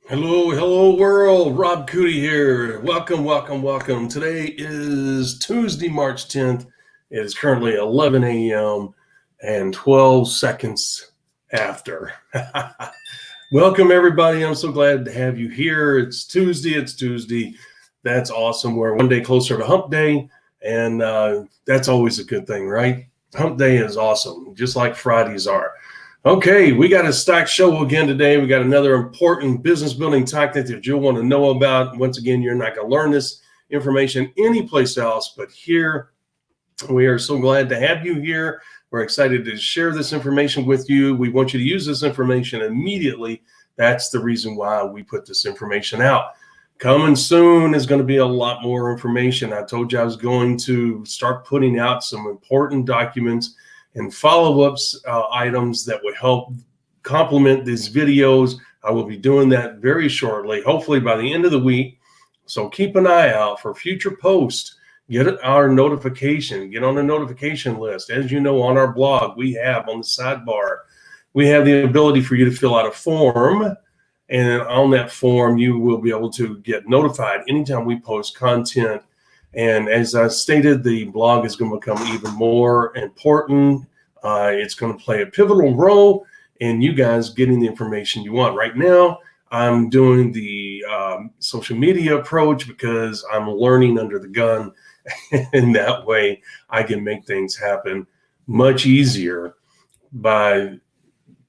Hello world. Rob Cootie here. Welcome. Today is Tuesday, March 10th. It is currently 11 a.m. and 12 seconds after. Welcome everybody. I'm so glad to have you here. It's Tuesday. That's awesome. We're one day closer to hump day, and that's always a good thing, right? Hump day is awesome, just like Fridays are. Okay, we got a stacked show again today. We got another important business building tactic that you'll want to know about. Once again, you're not going to learn this information anyplace else but here. We are so glad to have you here. We're excited to share this information with you. We want you to use this information immediately. That's the reason why we put this information out. Coming soon is going to be a lot more information. I told you I was going to start putting out some important documents and follow-ups items that would help complement these videos. I will be doing that very shortly, hopefully by the end of the week. So keep an eye out for future posts. Get our notification, get on the notification list. As you know, on our blog, we have on the sidebar, we have the ability for you to fill out a form. And on that form, you will be able to get notified anytime we post content. And as I stated, the blog is going to become even more important. It's going to play a pivotal role in you guys getting the information you want. Right now, I'm doing the social media approach because I'm learning under the gun. And that way, I can make things happen much easier by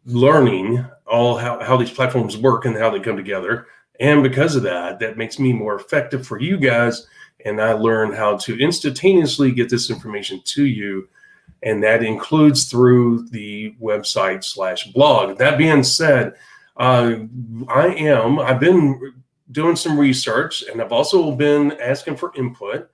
learning all how these platforms work and how they come together. And because of that, that makes me more effective for you guys. And I learned how to instantaneously get this information to you. And that includes through the website/blog. That being said, I've been doing some research, and I've also been asking for input.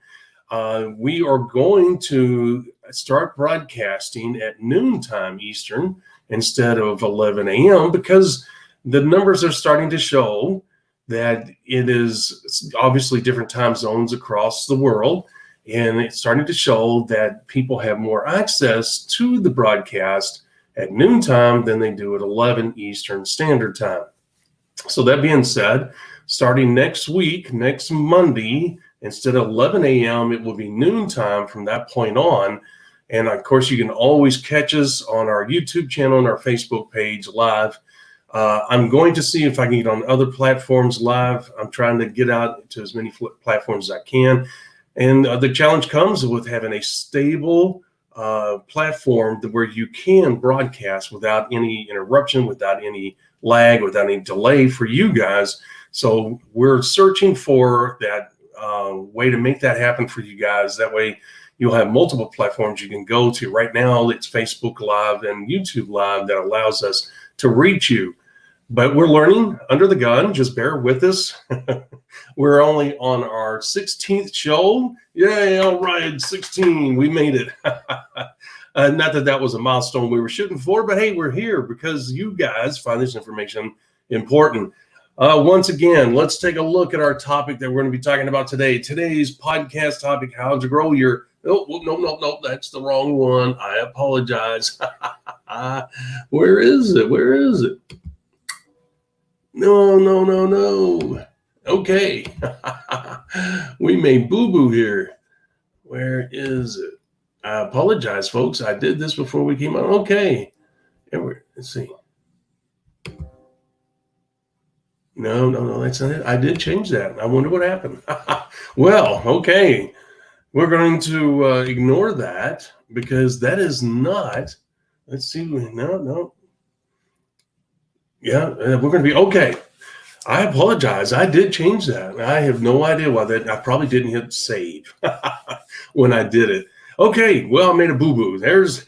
We are going to start broadcasting at noontime Eastern instead of 11 a.m. because the numbers are starting to show that it is obviously different time zones across the world. And it's starting to show that people have more access to the broadcast at noontime than they do at 11 Eastern Standard Time. So that being said, starting next week, next Monday, instead of 11 a.m., it will be noontime from that point on. And of course, you can always catch us on our YouTube channel and our Facebook page live. I'm going to see if I can get on other platforms live. I'm trying to get out to as many platforms as I can. And the challenge comes with having a stable platform where you can broadcast without any interruption, without any lag, without any delay for you guys. So we're searching for that way to make that happen for you guys. That way you'll have multiple platforms you can go to. Right now, it's Facebook Live and YouTube Live that allows us to reach you. But we're learning under the gun. Just bear with us. We're only on our 16th show. Yay, all right, 16. We made it. Not that that was a milestone we were shooting for, but hey, we're here because you guys find this information important. Once again, let's take a look at our topic that we're going to be talking about today. Today's podcast topic, how to grow your... Oh, no, that's the wrong one. I apologize. Where is it? No. Okay. We made boo-boo here. Where is it? I apologize, folks. I did this before we came on. Okay. Let's see. No, that's not it. I did change that. I wonder what happened. Well, okay. We're going to ignore that because that is not, let's see. No. Yeah, we're going to be okay. I apologize. I did change that. I have no idea why that. I probably didn't hit save when I did it. Okay, well, I made a boo-boo. There's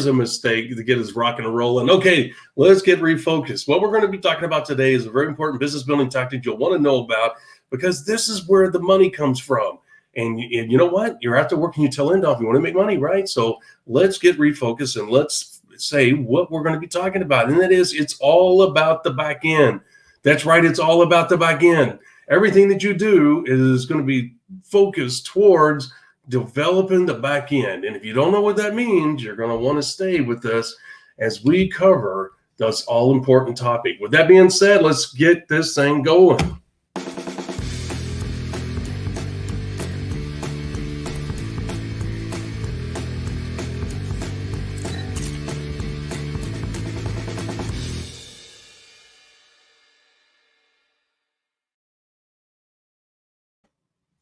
a mistake to get us rocking and rolling. Okay, let's get refocused. What we're going to be talking about today is a very important business building tactic you'll want to know about because this is where the money comes from. And you know what? You're out there working your tail end off. You want to make money, right? So let's get refocused and let's say what we're going to be talking about. And that is, it's all about the back end. That's right. It's all about the back end. Everything that you do is going to be focused towards developing the back end. And if you don't know what that means, you're going to want to stay with us as we cover That's all important topic. With that being said, let's get this thing going.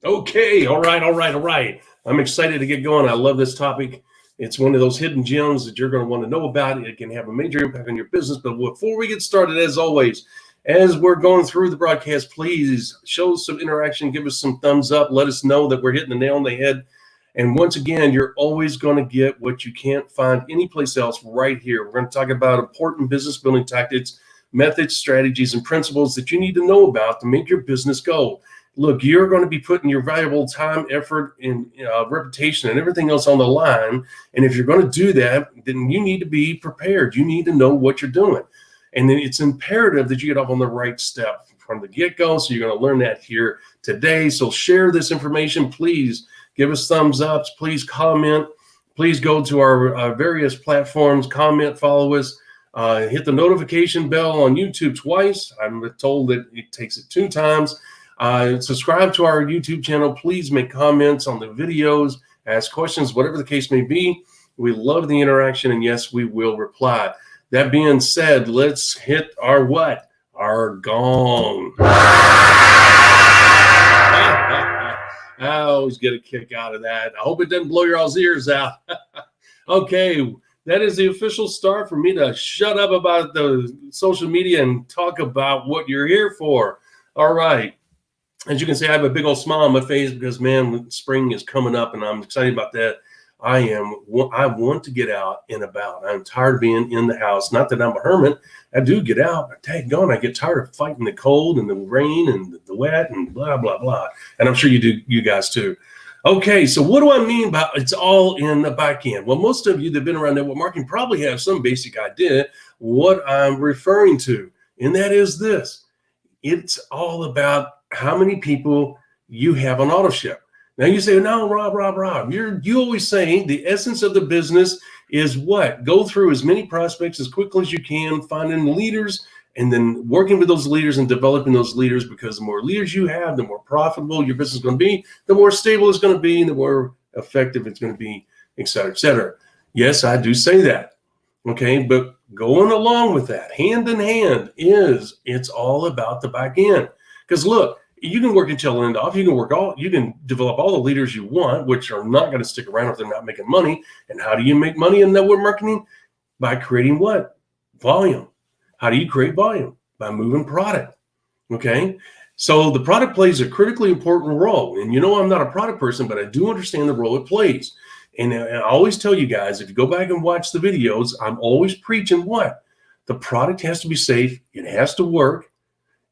Okay, all right. I'm excited to get going. I love this topic. It's one of those hidden gems that you're going to want to know about. It can have a major impact on your business. But before we get started, as always, as we're going through the broadcast, please show some interaction. Give us some thumbs up. Let us know that we're hitting the nail on the head. And once again, you're always going to get what you can't find anyplace else right here. We're going to talk about important business building tactics, methods, strategies, and principles that you need to know about to make your business go. Look, you're going to be putting your valuable time, effort, and reputation and everything else on the line. And if you're going to do that, then you need to be prepared. You need to know what you're doing. And then it's imperative that you get off on the right step from the get-go. So you're going to learn that here today. So share this information. Please give us thumbs ups. Please comment. Please go to our various platforms, comment, follow us. Hit the notification bell on YouTube twice. I'm told that it takes it 2 times. Subscribe to our YouTube channel. Please make comments on the videos, ask questions, whatever the case may be. We love the interaction, and yes, we will reply. That being said, let's hit our what? Our gong. I always get a kick out of that. I hope it doesn't blow your all's ears out. Okay, that is the official start for me to shut up about the social media and talk about what you're here for. All right. As you can see, I have a big old smile on my face because, man, spring is coming up, and I'm excited about that. I want to get out and about. I'm tired of being in the house. Not that I'm a hermit. I do get out. I get tired of fighting the cold and the rain and the wet and blah, blah, blah. And I'm sure you guys too. Okay, so what do I mean by it's all in the back end? Well, most of you that have been around network marketing probably have some basic idea what I'm referring to, and that is this. It's all about how many people you have on auto ship. Now you say, no, Rob, you always say the essence of the business is what? Go through as many prospects as quickly as you can, finding leaders, and then working with those leaders and developing those leaders, because the more leaders you have, the more profitable your business is going to be, the more stable it's going to be, and the more effective it's going to be, et cetera, et cetera. Yes, I do say that. Okay, but going along with that, hand in hand, it's all about the back end. Because look, you can work until end off. You can develop all the leaders you want, which are not going to stick around if they're not making money. And how do you make money in network marketing? By creating what? Volume. How do you create volume? By moving product. Okay. So the product plays a critically important role. And I'm not a product person, but I do understand the role it plays. And I always tell you guys, if you go back and watch the videos, I'm always preaching what? The product has to be safe. It has to work.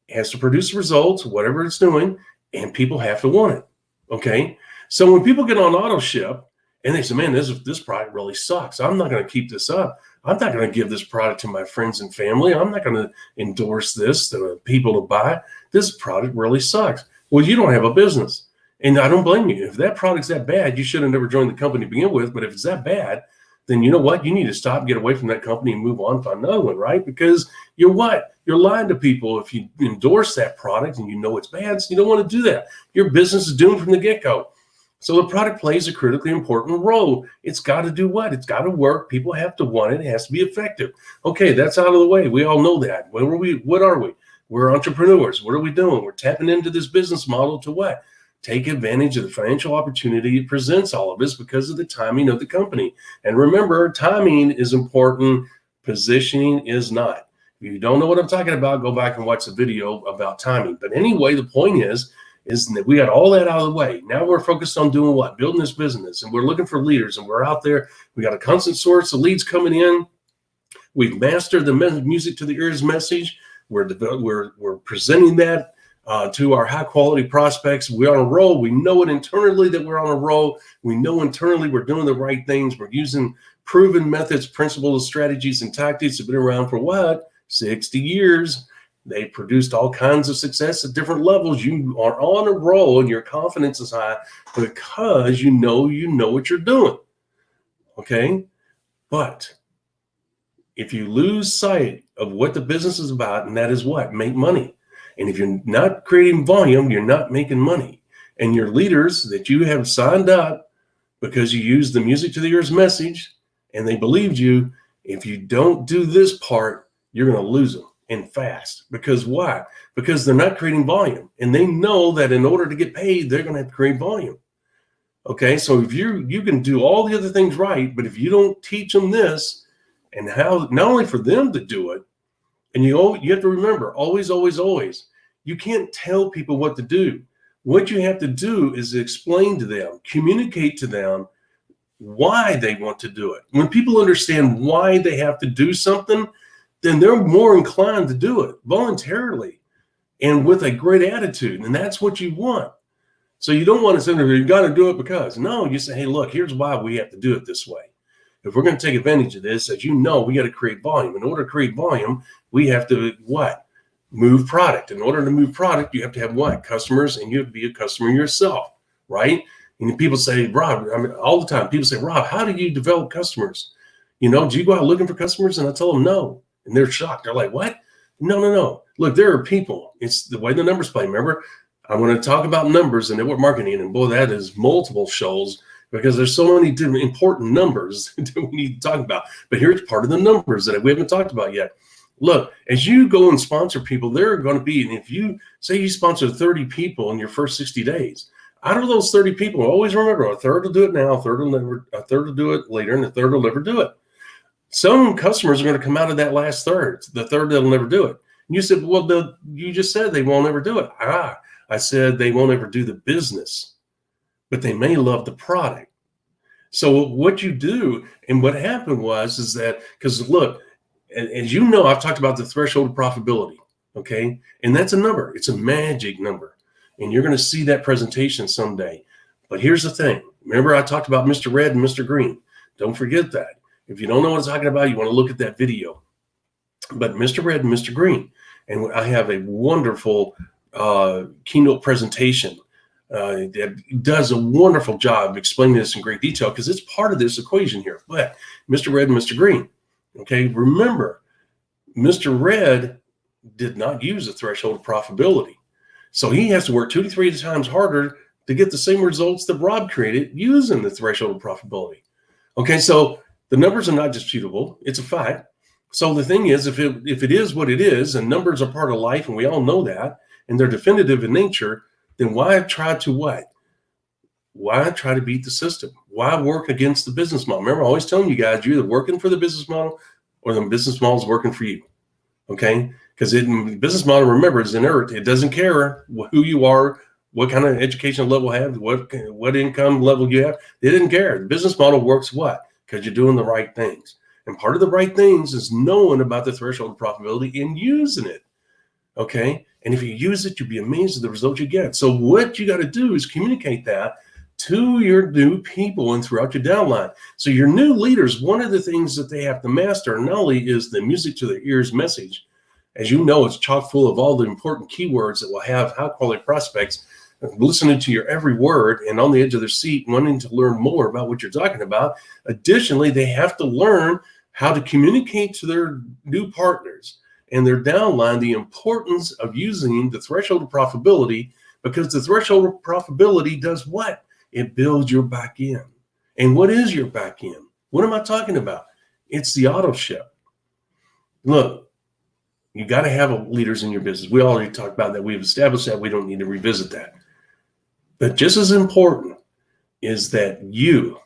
It has to produce results, whatever it's doing, and people have to want it. Okay. So when people get on auto ship and they say, man, this product really sucks. I'm not going to keep this up. I'm not going to give this product to my friends and family. I'm not going to endorse this to people to buy. This product really sucks. Well, you don't have a business. And I don't blame you. If that product's that bad, you should have never joined the company to begin with. But if it's that bad, then you know what? You need to stop, get away from that company and move on, find another one, right? Because you're what? You're lying to people if you endorse that product and you know it's bad. So you don't want to do that. Your business is doomed from the get-go. So the product plays a critically important role. It's got to do what? It's got to work. People have to want it. It has to be effective. Okay, that's out of the way. We all know that. What are we? We're entrepreneurs. What are we doing? We're tapping into this business model to what? Take advantage of the financial opportunity it presents all of us because of the timing of the company. And remember, timing is important. Positioning is not. If you don't know what I'm talking about, go back and watch the video about timing. But anyway, the point is that we got all that out of the way. Now we're focused on doing what? Building this business. And we're looking for leaders. And we're out there. We got a constant source of leads coming in. We've mastered the music to the ears message. We're presenting that to our high quality prospects. We're on a roll. We know it internally that we're on a roll. We know internally we're doing the right things. We're using proven methods, principles, strategies, and tactics that have been around for what? 60 years. They produced all kinds of success at different levels. You are on a roll and your confidence is high because you know what you're doing. Okay? But if you lose sight of what the business is about, and that is what? Make money. And if you're not creating volume, you're not making money. And your leaders that you have signed up because you used the music to the ears message and they believed you, if you don't do this part, you're going to lose them, and fast. Because why? Because they're not creating volume, and they know that in order to get paid, they're going to have to create volume. Okay, so if you can do all the other things right, but if you don't teach them this and how, not only for them to do it, and you have to remember, always, you can't tell people what to do. What you have to do is explain to them, communicate to them why they want to do it. When people understand why they have to do something, then they're more inclined to do it voluntarily and with a great attitude. And that's what you want. So you don't want to say, you got to do it because. No, you say, hey, look, here's why we have to do it this way. If we're going to take advantage of this, as you know, we got to create volume. In order to create volume, we have to what? Move product. In order to move product, you have to have what? Customers, and you have to be a customer yourself, right? And people say, Rob, I mean, all the time, people say, Rob, how do you develop customers? Do you go out looking for customers? And I tell them no. And they're shocked. They're like, what? No. Look, there are people. It's the way the numbers play. Remember, I want to talk about numbers and network marketing. And boy, that is multiple shows because there's so many different important numbers that we need to talk about. But here's part of the numbers that we haven't talked about yet. Look, as you go and sponsor people, there are going to be, and if you say you sponsor 30 people in your first 60 days, out of those 30 people, always remember, a third will do it now, a third will do it later, and a third will never do it. Some customers are going to come out of that last third, the third that'll never do it. And you said, well, you just said they won't ever do it. I said they won't ever do the business, but they may love the product. So what you do, and what happened is that, because look, as you know, I've talked about the threshold of profitability, okay? And that's a number. It's a magic number. And you're going to see that presentation someday. But here's the thing. Remember, I talked about Mr. Red and Mr. Green. Don't forget that. If you don't know what I'm talking about, you want to look at that video. But Mr. Red and Mr. Green. And I have a wonderful keynote presentation that does a wonderful job explaining this in great detail because it's part of this equation here. But Mr. Red and Mr. Green. Okay, remember, Mr. Red did not use the threshold of profitability. So he has to work 2 to 3 times harder to get the same results that Rob created using the threshold of profitability. Okay, so the numbers are not disputable. It's a fact. So the thing is, if it is what it is, and numbers are part of life, and we all know that, and they're definitive in nature, then why try to what? Why try to beat the system? Why work against the business model? Remember, I'm always telling you guys, you're either working for the business model or the business model is working for you. Okay? Because the business model, remember, is inert. It doesn't care who you are, what kind of educational level you have, what income level you have. They didn't care. The business model works what? Because you're doing the right things. And part of the right things is knowing about the threshold of profitability and using it. Okay? And if you use it, you'll be amazed at the results you get. So what you got to do is communicate that to your new people and throughout your downline. So your new leaders, one of the things that they have to master not only is the music to their ears message. As you know, it's chock full of all the important keywords that will have high quality prospects listening to your every word and on the edge of their seat, wanting to learn more about what you're talking about. Additionally, they have to learn how to communicate to their new partners and their downline the importance of using the threshold of profitability, because the threshold of profitability does what? It builds your back end. And what is your back end? What am I talking about? It's the auto ship. Look, you got to have leaders in your business. We already talked about that. We've established that. We don't need to revisit that. But just as important is that you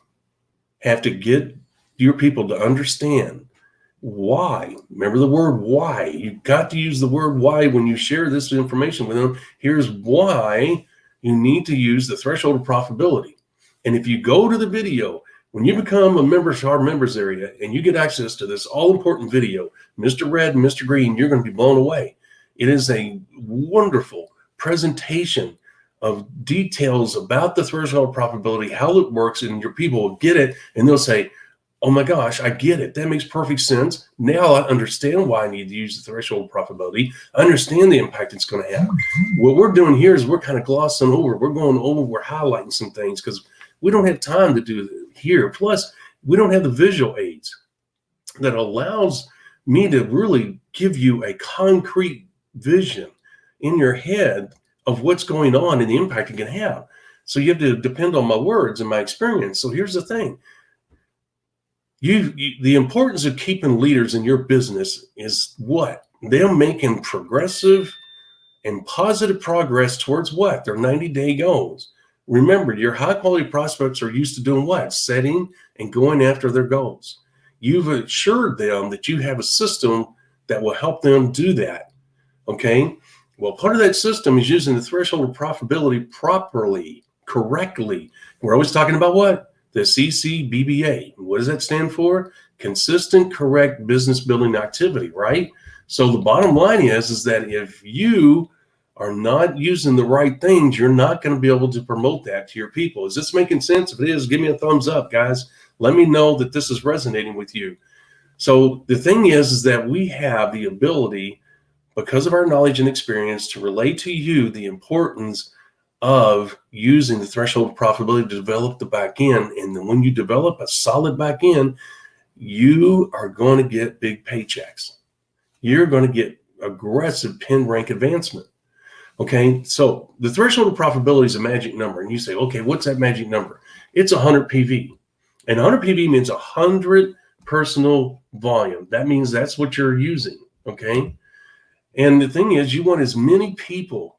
have to get your people to understand why. Remember the word why. You've got to use the word why when you share this information with them. Here's why you need to use the threshold of profitability. And if you go to the video, when you become a member to our members area and you get access to this all-important video, Mr. Red and Mr. Green, you're going to be blown away. It is a wonderful presentation of details about the threshold of profitability, how it works, and your people will get it, and they'll say, oh my gosh, I get it. That makes perfect sense. Now I understand why I need to use the threshold of profitability. I understand the impact it's going to have. What we're doing here is we're kind of glossing over. We're going over, we're highlighting some things because we don't have time to do it here. Plus, we don't have the visual aids that allows me to really give you a concrete vision in your head of what's going on and the impact it can have. So you have to depend on my words and my experience. So here's the thing. The importance of keeping leaders in your business is what? Them making progressive and positive progress towards what? Their 90-day goals. Remember, your high quality prospects are used to doing what? Setting and going after their goals. You've assured them that you have a system that will help them do that. Okay. Well, part of that system is using the threshold of profitability properly, correctly. We're always talking about what? The CCBBA. What does that stand for? Consistent, correct business building activity, right? So the bottom line is that if you are not using the right things, you're not going to be able to promote that to your people. Is this making sense? If it is, give me a thumbs up, guys. Let me know that this is resonating with you. So the thing is that we have the ability, because of our knowledge and experience, to relate to you the importance of using the threshold of profitability to develop the back end. And then when you develop a solid back end, you are going to get big paychecks. You're going to get aggressive pin rank advancement. Okay, so the threshold of profitability is a magic number. And you say, okay, what's that magic number? It's 100 PV. And 100 PV means 100 personal volume. That means that's what you're using. Okay. And the thing is, you want as many people,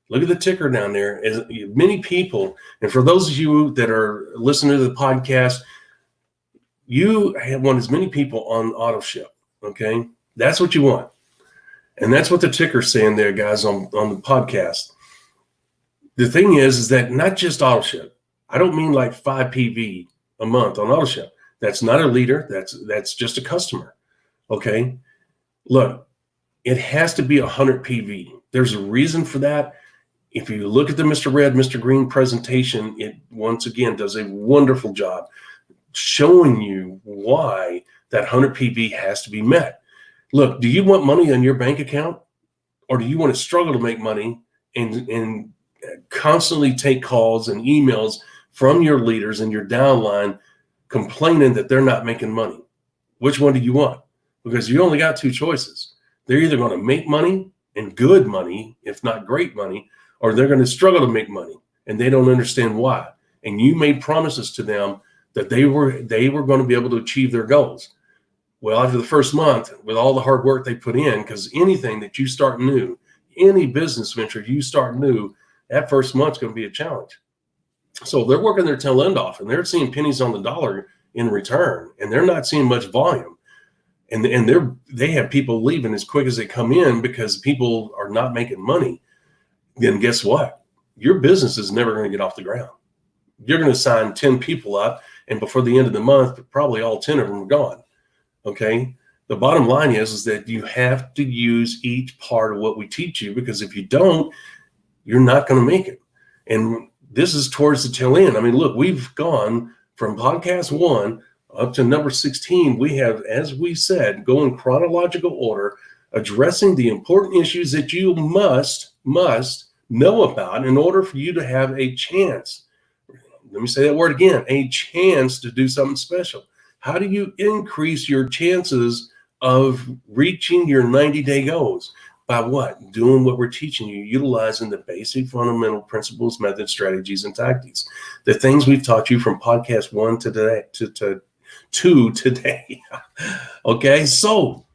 look at the ticker down there, as many people. And for those of you that are listening to the podcast, you want as many people on auto ship. Okay. That's what you want. And that's what the ticker's saying there, guys, on the podcast. The thing is that not just auto ship. I don't mean like 5 PV a month on auto ship. That's not a leader. That's just a customer. Okay. Look, it has to be 100 PV. There's a reason for that. If you look at the Mr. Red, Mr. Green presentation, it once again does a wonderful job showing you why that 100 PV has to be met. Look, do you want money in your bank account, or do you want to struggle to make money and constantly take calls and emails from your leaders and your downline complaining that they're not making money? Which one do you want? Because you only got two choices. They're either going to make money, and good money, if not great money, or they're going to struggle to make money, and they don't understand why. And you made promises to them that they were going to be able to achieve their goals. Well, after the first month, with all the hard work they put in, because anything that you start new, any business venture you start new, that first month's going to be a challenge. So they're working their tail end off, and they're seeing pennies on the dollar in return, and they're not seeing much volume. And they have people leaving as quick as they come in because people are not making money. Then guess what? Your business is never going to get off the ground. You're going to sign 10 people up, and before the end of the month, probably all 10 of them are gone. Okay. The bottom line is that you have to use each part of what we teach you, because if you don't, you're not going to make it. And this is towards the tail end. I mean, look, we've gone from podcast 1 up to number 16. We have, as we said, go in chronological order, addressing the important issues that you must know about in order for you to have a chance. Let me say that word again, a chance to do something special. How do you increase your chances of reaching your 90-day goals? By what? Doing what we're teaching you, utilizing the basic fundamental principles, methods, strategies, and tactics. The things we've taught you from podcast 1 to today. Okay, so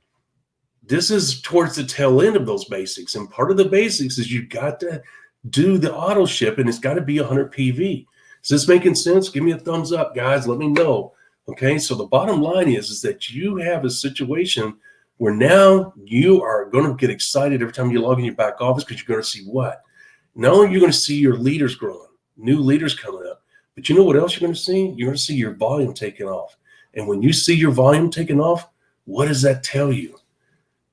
this is towards the tail end of those basics. And part of the basics is you've got to do the auto ship, and it's got to be 100 PV. Is this making sense? Give me a thumbs up, guys. Let me know. Okay, so the bottom line is that you have a situation where now you are going to get excited every time you log in your back office, because you're going to see what? Not only are you going to see your leaders growing, new leaders coming up, but you know what else you're going to see? You're going to see your volume taking off. And when you see your volume taking off, what does that tell you?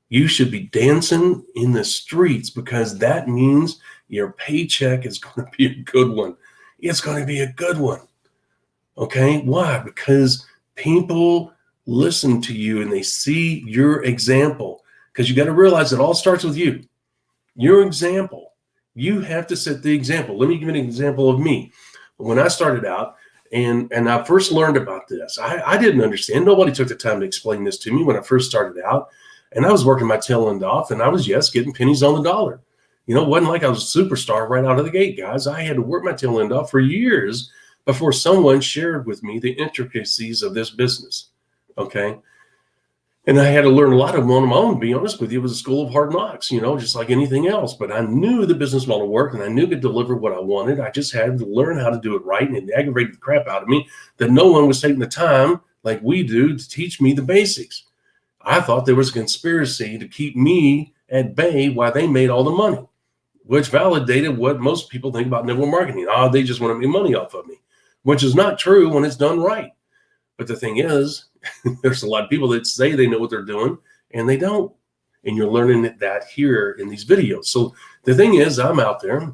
You should be dancing in the streets, because that means your paycheck is going to be a good one. It's going to be a good one. Okay, why? Because people listen to you and they see your example. Because you got to realize it all starts with you. Your example. You have to set the example. Let me give you an example of me. When I started out, and I first learned about this, I didn't understand. Nobody took the time to explain this to me when I first started out. And I was working my tail end off, and I was, yes, getting pennies on the dollar. You know, it wasn't like I was a superstar right out of the gate, guys. I had to work my tail end off for years before someone shared with me the intricacies of this business. Okay. And I had to learn a lot of them on my own, to be honest with you. It was a school of hard knocks, you know, just like anything else. But I knew the business model worked, and I knew it could deliver what I wanted. I just had to learn how to do it right, and it aggravated the crap out of me that no one was taking the time like we do to teach me the basics. I thought there was a conspiracy to keep me at bay while they made all the money, which validated what most people think about network marketing. Oh, they just want to make money off of me, which is not true when it's done right. But the thing is, there's a lot of people that say they know what they're doing and they don't. And you're learning that here in these videos. So the thing is, I'm out there.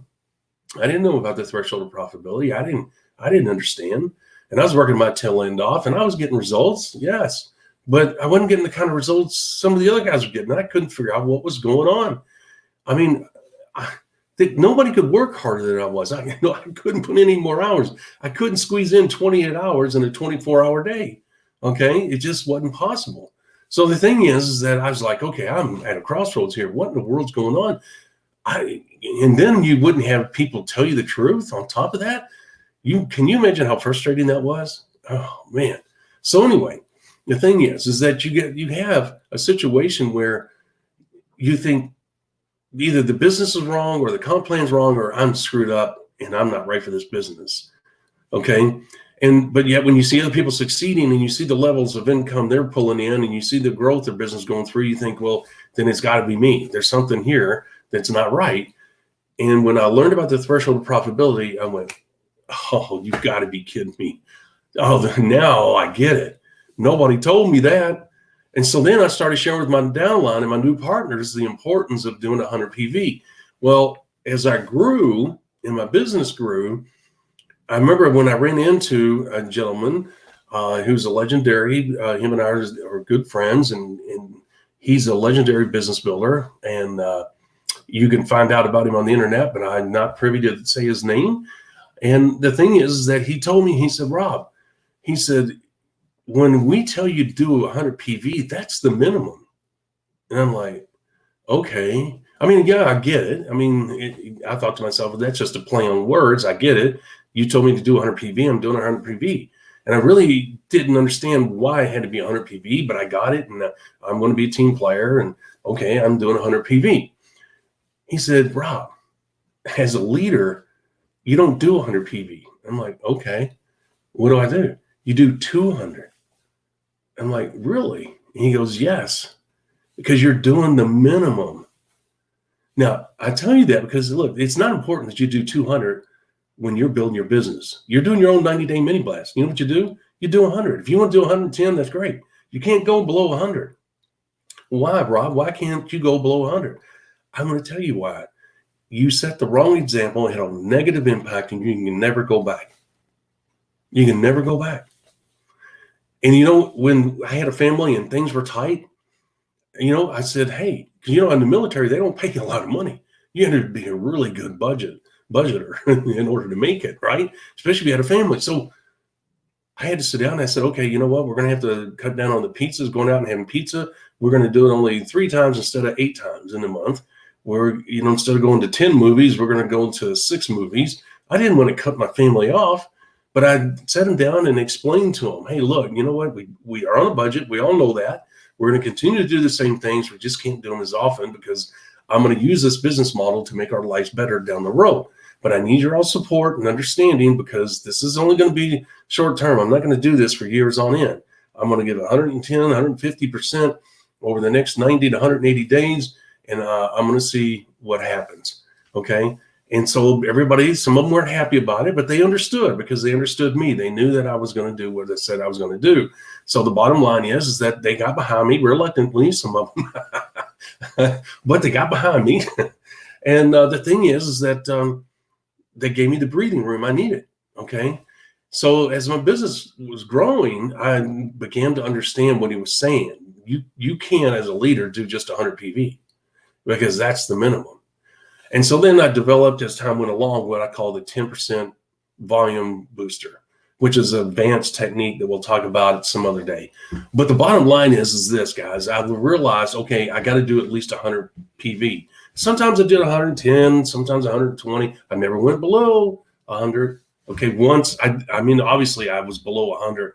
I didn't know about the threshold of profitability. I didn't understand. And I was working my tail end off, and I was getting results, yes. But I wasn't getting the kind of results some of the other guys were getting. I couldn't figure out what was going on. I mean, nobody could work harder than I was. I couldn't put in any more hours. I couldn't squeeze in 28 hours in a 24-hour day. Okay, it just wasn't possible. So the thing is that I was like, okay, I'm at a crossroads here. What in the world's going on? And then you wouldn't have people tell you the truth on top of that. Can you imagine how frustrating that was? Oh man. So anyway, the thing is that you have a situation where you think either the business is wrong or the comp plan's wrong, or I'm screwed up and I'm not right for this business. Okay. But yet when you see other people succeeding and you see the levels of income they're pulling in and you see the growth of business going through, you think, well, then it's got to be me. There's something here that's not right. And when I learned about the threshold of profitability, I went, oh, you've got to be kidding me. Oh, now I get it. Nobody told me that. And so then I started sharing with my downline and my new partners the importance of doing 100 PV. Well, as I grew and my business grew, I remember when I ran into a gentleman who's a legendary, him and I are good friends, and he's a legendary business builder. And you can find out about him on the internet, but I'm not privy to say his name. And the thing is that he told me, he said, Rob, he said, when we tell you to do 100 PV, that's the minimum. And I'm like, okay. I mean, yeah, I get it. I mean, I thought to myself, well, that's just a play on words. I get it. You told me to do 100 PV. I'm doing 100 PV. And I really didn't understand why I had to be 100 PV, but I got it. And I'm going to be a team player. And okay, I'm doing 100 PV. He said, Rob, as a leader, you don't do 100 PV. I'm like, okay, what do I do? You do 200. I'm like, really? And he goes, yes, because you're doing the minimum. Now, I tell you that because, look, it's not important that you do 200 when you're building your business. You're doing your own 90-day mini blast. You know what you do? You do 100. If you want to do 110, that's great. You can't go below 100. Why, Rob? Why can't you go below 100? I'm going to tell you why. You set the wrong example and had a negative impact, and you can never go back. You can never go back. And, you know, when I had a family and things were tight, you know, I said, hey, because, you know, in the military, they don't pay you a lot of money. You had to be a really good budgeter in order to make it, right? Especially if you had a family. So I had to sit down and I said, okay, you know what? We're going to have to cut down on the pizzas, going out and having pizza. We're going to do it only 3 times instead of 8 times in a month. You know, instead of going to 10 movies, we're going to go to 6 movies. I didn't want to cut my family off, but I sat them down and explained to them, hey, look, you know what? We are on a budget. We all know that. We're going to continue to do the same things. We just can't do them as often because I'm going to use this business model to make our lives better down the road. But I need your all support and understanding because this is only going to be short term. I'm not going to do this for years on end. I'm going to give 110, 150% over the next 90 to 180 days, and I'm going to see what happens. Okay. And so everybody, some of them weren't happy about it, but they understood because they understood me. They knew that I was going to do what I said I was going to do. So the bottom line is that they got behind me reluctantly, some of them, but they got behind me. And the thing is that they gave me the breathing room I needed. Okay. So as my business was growing, I began to understand what he was saying. You can't, as a leader, do just 100 PV because that's the minimum. And so then I developed, as time went along, what I call the 10% volume booster. which is an advanced technique that we'll talk about some other day. But the bottom line is this, guys. I realized, okay, I got to do at least 100 PV. Sometimes I did 110, sometimes 120. I never went below 100. Okay, once, I mean, obviously I was below 100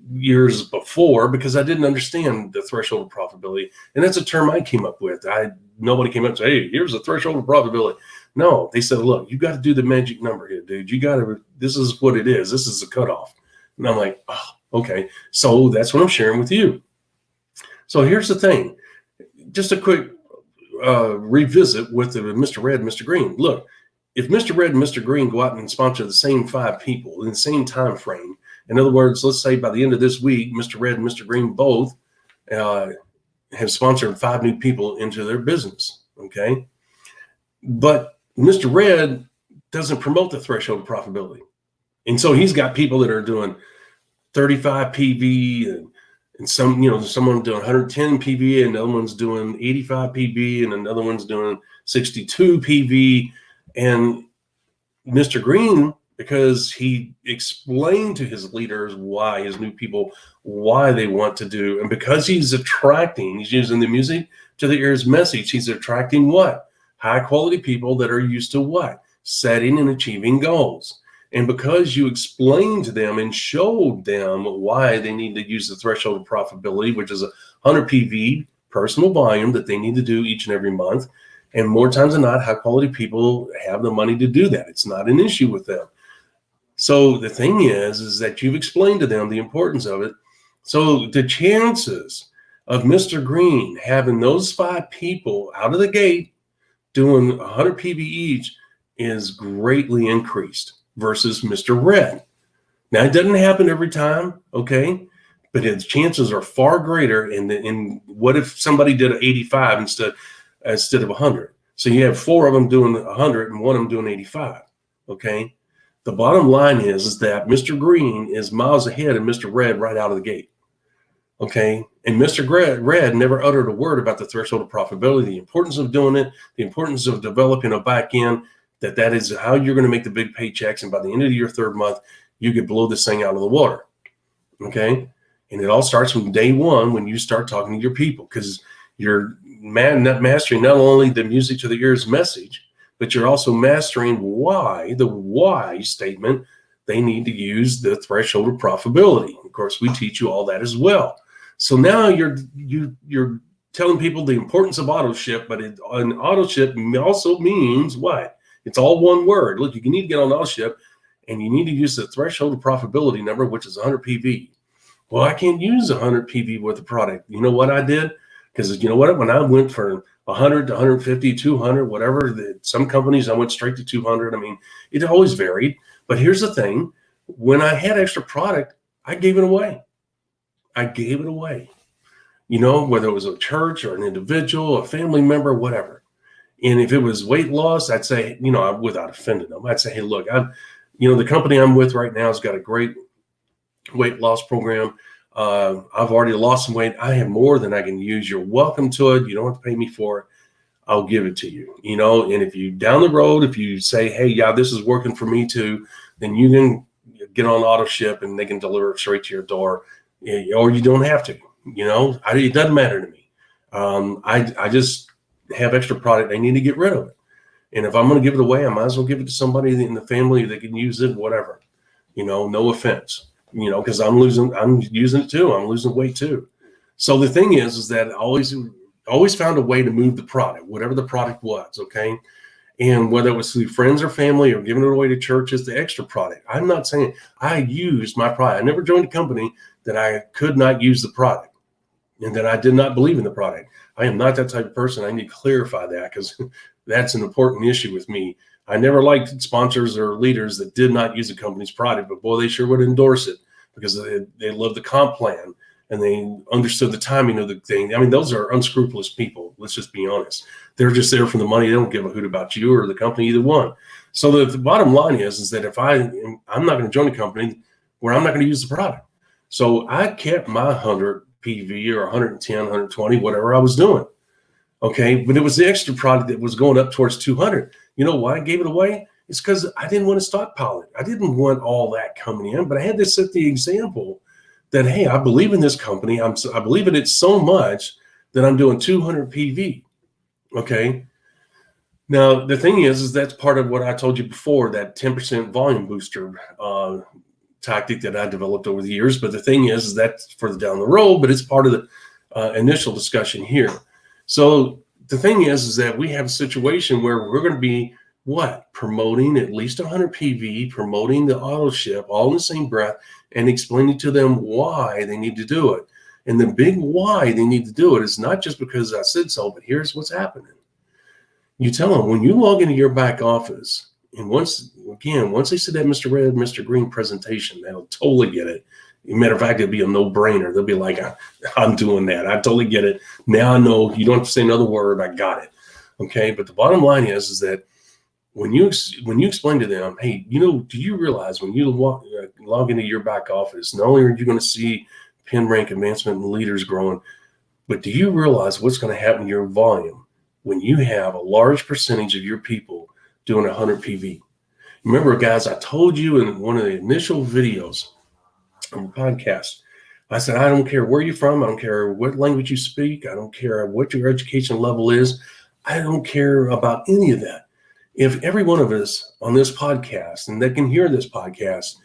years before because I didn't understand the threshold of profitability. And that's a term I came up with. Nobody came up and said, hey, here's the threshold of profitability. No, they said, look, you got to do the magic number here, dude. You got to, this is what it is. This is the cutoff. And I'm like, oh, okay. So that's what I'm sharing with you. So here's the thing. Just a quick revisit with Mr. Red and Mr. Green. Look, if Mr. Red and Mr. Green go out and sponsor the same 5 people in the same time frame, in other words, let's say by the end of this week, Mr. Red and Mr. Green both have sponsored 5 new people into their business, okay? But Mr. Red doesn't promote the threshold of profitability. And so he's got people that are doing 35 PV and some, someone doing 110 PV and another one's doing 85 PV and another one's doing 62 PV. And Mr. Green, because he explained to his leaders why, his new people, why they want to do, and because he's using the music to the ears message, he's attracting what? High quality people that are used to what? Setting and achieving goals. And because you explained to them and showed them why they need to use the threshold of profitability, which is 100 PV personal volume that they need to do each and every month. And more times than not, high quality people have the money to do that. It's not an issue with them. So the thing is that you've explained to them the importance of it. So the chances of Mr. Green having those 5 people out of the gate doing 100 PV each is greatly increased versus Mr. Red. Now, it doesn't happen every time, okay? But its chances are far greater. And what if somebody did an 85 instead of 100? So you have 4 of them doing 100 and 1 of them doing 85, okay? The bottom line is that Mr. Green is miles ahead of Mr. Red right out of the gate, okay? And Mr. Red never uttered a word about the threshold of profitability, the importance of doing it, the importance of developing a back end, that is how you're going to make the big paychecks. And by the end of your 3rd month, you could blow this thing out of the water, okay? And it all starts from day 1 when you start talking to your people, because you're mastering not only the music to the ears message, but you're also mastering the why statement. They need to use the threshold of profitability. Of course, we teach you all that as well. So now you're telling people the importance of auto ship, but an auto ship also means what? It's all one word. Look, you need to get on auto ship and you need to use the threshold of profitability number, which is 100 PV. Well, I can't use 100 PV with the product. You know what I did? Because you know what? When I went from 100 to 150, 200, whatever, some companies I went straight to 200. I mean, it always varied. But here's the thing. When I had extra product, I gave it away. Whether it was a church or an individual, a family member, whatever. And if it was weight loss, I'd say, without offending them, I'd say, hey, look, the company I'm with right now has got a great weight loss program. I've already lost some weight. I have more than I can use. You're welcome to it. You don't have to pay me for it. I'll give it to you, and if you down the road, if you say, hey, yeah, this is working for me too, then you can get on auto ship and they can deliver it straight to your door, or you don't have to, it doesn't matter to me. I just have extra product. I need to get rid of it. And if I'm going to give it away, I might as well give it to somebody in the family that can use it, whatever, no offense, because I'm using it too. I'm losing weight too. So the thing is that I always found a way to move the product, whatever the product was. Okay. And whether it was through friends or family or giving it away to churches, the extra product. I'm not saying I used my product. I never joined a company that I could not use the product and that I did not believe in the product. I am not that type of person. I need to clarify that because that's an important issue with me. I never liked sponsors or leaders that did not use a company's product, but boy, they sure would endorse it because they love the comp plan and they understood the timing of the thing. I mean, those are unscrupulous people. Let's just be honest. They're just there for the money. They don't give a hoot about you or the company, either one. So the bottom line is that if I'm not going to join a company where I'm not going to use the product. So I kept my 100 PV or 110, 120, whatever I was doing. Okay. But it was the extra product that was going up towards 200. You know why I gave it away? It's because I didn't want to stockpile it. I didn't want all that coming in, but I had to set the example that, hey, I believe in this company. I believe in it so much that I'm doing 200 PV. Okay. Now, the thing is that's part of what I told you before, that 10% volume booster tactic that I developed over the years. But the thing is that's further down the road, but it's part of the initial discussion here. So the thing is that we have a situation where we're going to be promoting at least 100 PV, promoting the auto ship all in the same breath, and explaining to them why they need to do it. And the big why they need to do it is not just because I said so, but here's what's happening. You tell them when you log into your back office, and once they see that Mr. Red, Mr. Green presentation, they'll totally get it. As a matter of fact, it'll be a no-brainer. They'll be like, I'm doing that. I totally get it. Now I know you don't have to say another word. I got it. Okay. But the bottom line is that when you explain to them, hey, do you realize when you log into your back office, not only are you going to see pin rank advancement and leaders growing, but do you realize what's going to happen to your volume when you have a large percentage of your people doing 100 PV? Remember, guys, I told you in one of the initial videos on the podcast, I said, I don't care where you're from. I don't care what language you speak. I don't care what your education level is. I don't care about any of that. If every one of us on this podcast, and they can hear this podcast,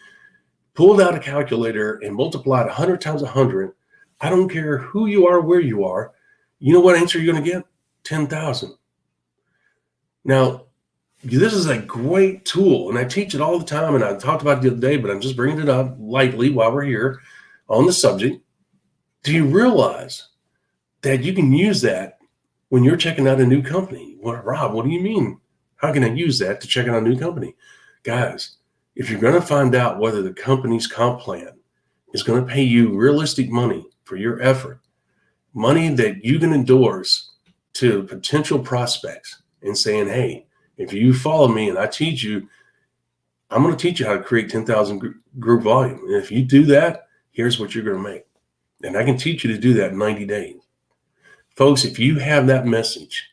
pulled out a calculator and multiplied 100 times 100, I don't care who you are, where you are, you know what answer you're going to get? 10,000. Now, this is a great tool, and I teach it all the time, and I talked about it the other day, but I'm just bringing it up lightly while we're here on the subject. Do you realize that you can use that when you're checking out a new company? Well, Rob, what do you mean? How can I use that to check out a new company? Guys, if you're going to find out whether the company's comp plan is going to pay you realistic money for your effort, money that you can endorse to potential prospects and saying, hey, if you follow me and I teach you, I'm going to teach you how to create 10,000 group volume. And if you do that, here's what you're going to make. And I can teach you to do that in 90 days. Folks, if you have that message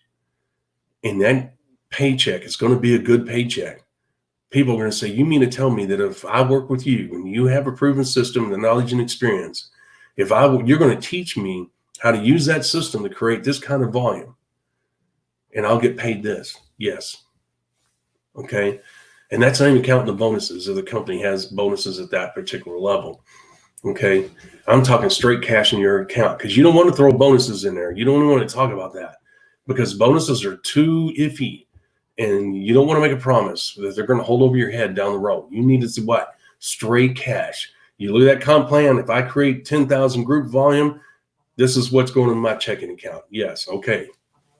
and that paycheck is going to be a good paycheck, people are going to say, you mean to tell me that if I work with you and you have a proven system, the knowledge and experience, you're going to teach me how to use that system to create this kind of volume and I'll get paid this? Yes. Okay. And that's not even counting the bonuses if the company has bonuses at that particular level. Okay. I'm talking straight cash in your account because you don't want to throw bonuses in there. You don't want to talk about that because bonuses are too iffy and you don't want to make a promise that they're going to hold over your head down the road. You need to see what? Straight cash. You look at that comp plan. If I create 10,000 group volume, this is what's going in my checking account. Yes. Okay.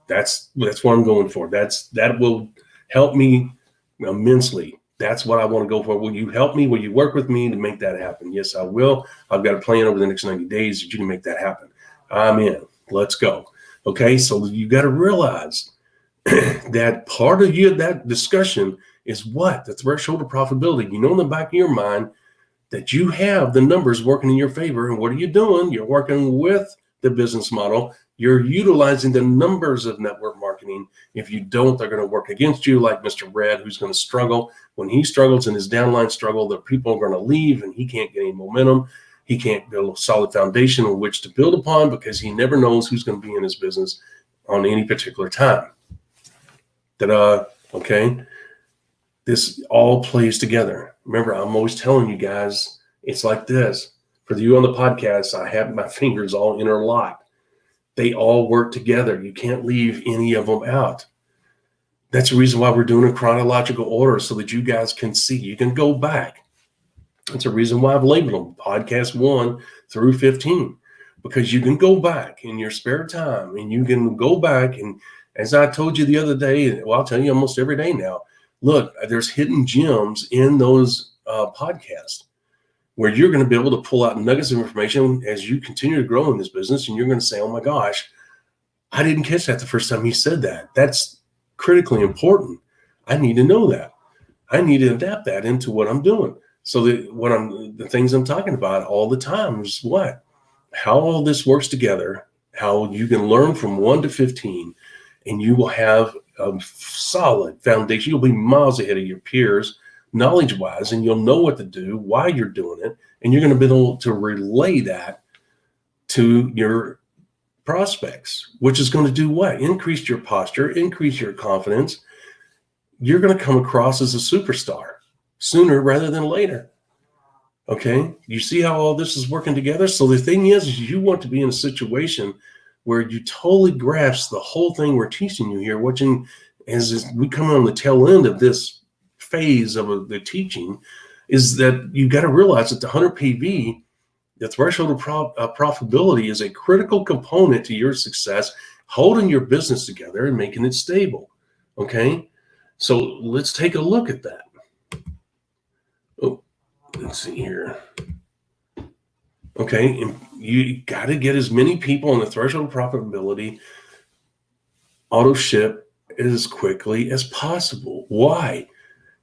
That's what I'm going for. That will help me immensely. That's what I want to go for. Will you help me? Will you work with me to make that happen? Yes, I will. I've got a plan over the next 90 days that you can make that happen. I'm in. Let's go. Okay. So you got to realize that part of that discussion is what? The threshold of profitability. You know in the back of your mind that you have the numbers working in your favor. And what are you doing? You're working with the business model. You're utilizing the numbers of network marketing. If you don't, they're going to work against you, like Mr. Red, who's going to struggle. When he struggles in his downline struggle, the people are going to leave and he can't get any momentum. He can't build a solid foundation on which to build upon because he never knows who's going to be in his business on any particular time. Okay. This all plays together. Remember, I'm always telling you guys, it's like this. For you on the podcast, I have my fingers all interlocked. They all work together. You can't leave any of them out. That's the reason why we're doing a chronological order so that you guys can see. You can go back. That's the reason why I've labeled them podcast 1 through 15, because you can go back in your spare time and you can go back. And as I told you the other day, well, I'll tell you almost every day now, look, there's hidden gems in those podcasts where you're going to be able to pull out nuggets of information as you continue to grow in this business. And you're going to say, oh my gosh, I didn't catch that the first time he said that. That's critically important. I need to know that. I need to adapt that into what I'm doing. So that the things I'm talking about all the time is what? How all this works together, how you can learn from 1 to 15, and you will have a solid foundation. You'll be miles ahead of your peers knowledge-wise, and you'll know what to do, why you're doing it, and you're going to be able to relay that to your prospects, which is going to do what? Increase your posture, increase your confidence. You're going to come across as a superstar sooner rather than later. Okay, you see how all this is working together? So the thing is you want to be in a situation where you totally grasp the whole thing we're teaching you here, watching as we come on the tail end of this phase of the teaching, is that you got to realize that the 100 PV, the threshold of profitability, is a critical component to your success, holding your business together and making it stable. Okay, so let's take a look at that. Oh, let's see here. Okay, and you got to get as many people on the threshold of profitability auto ship as quickly as possible. Why?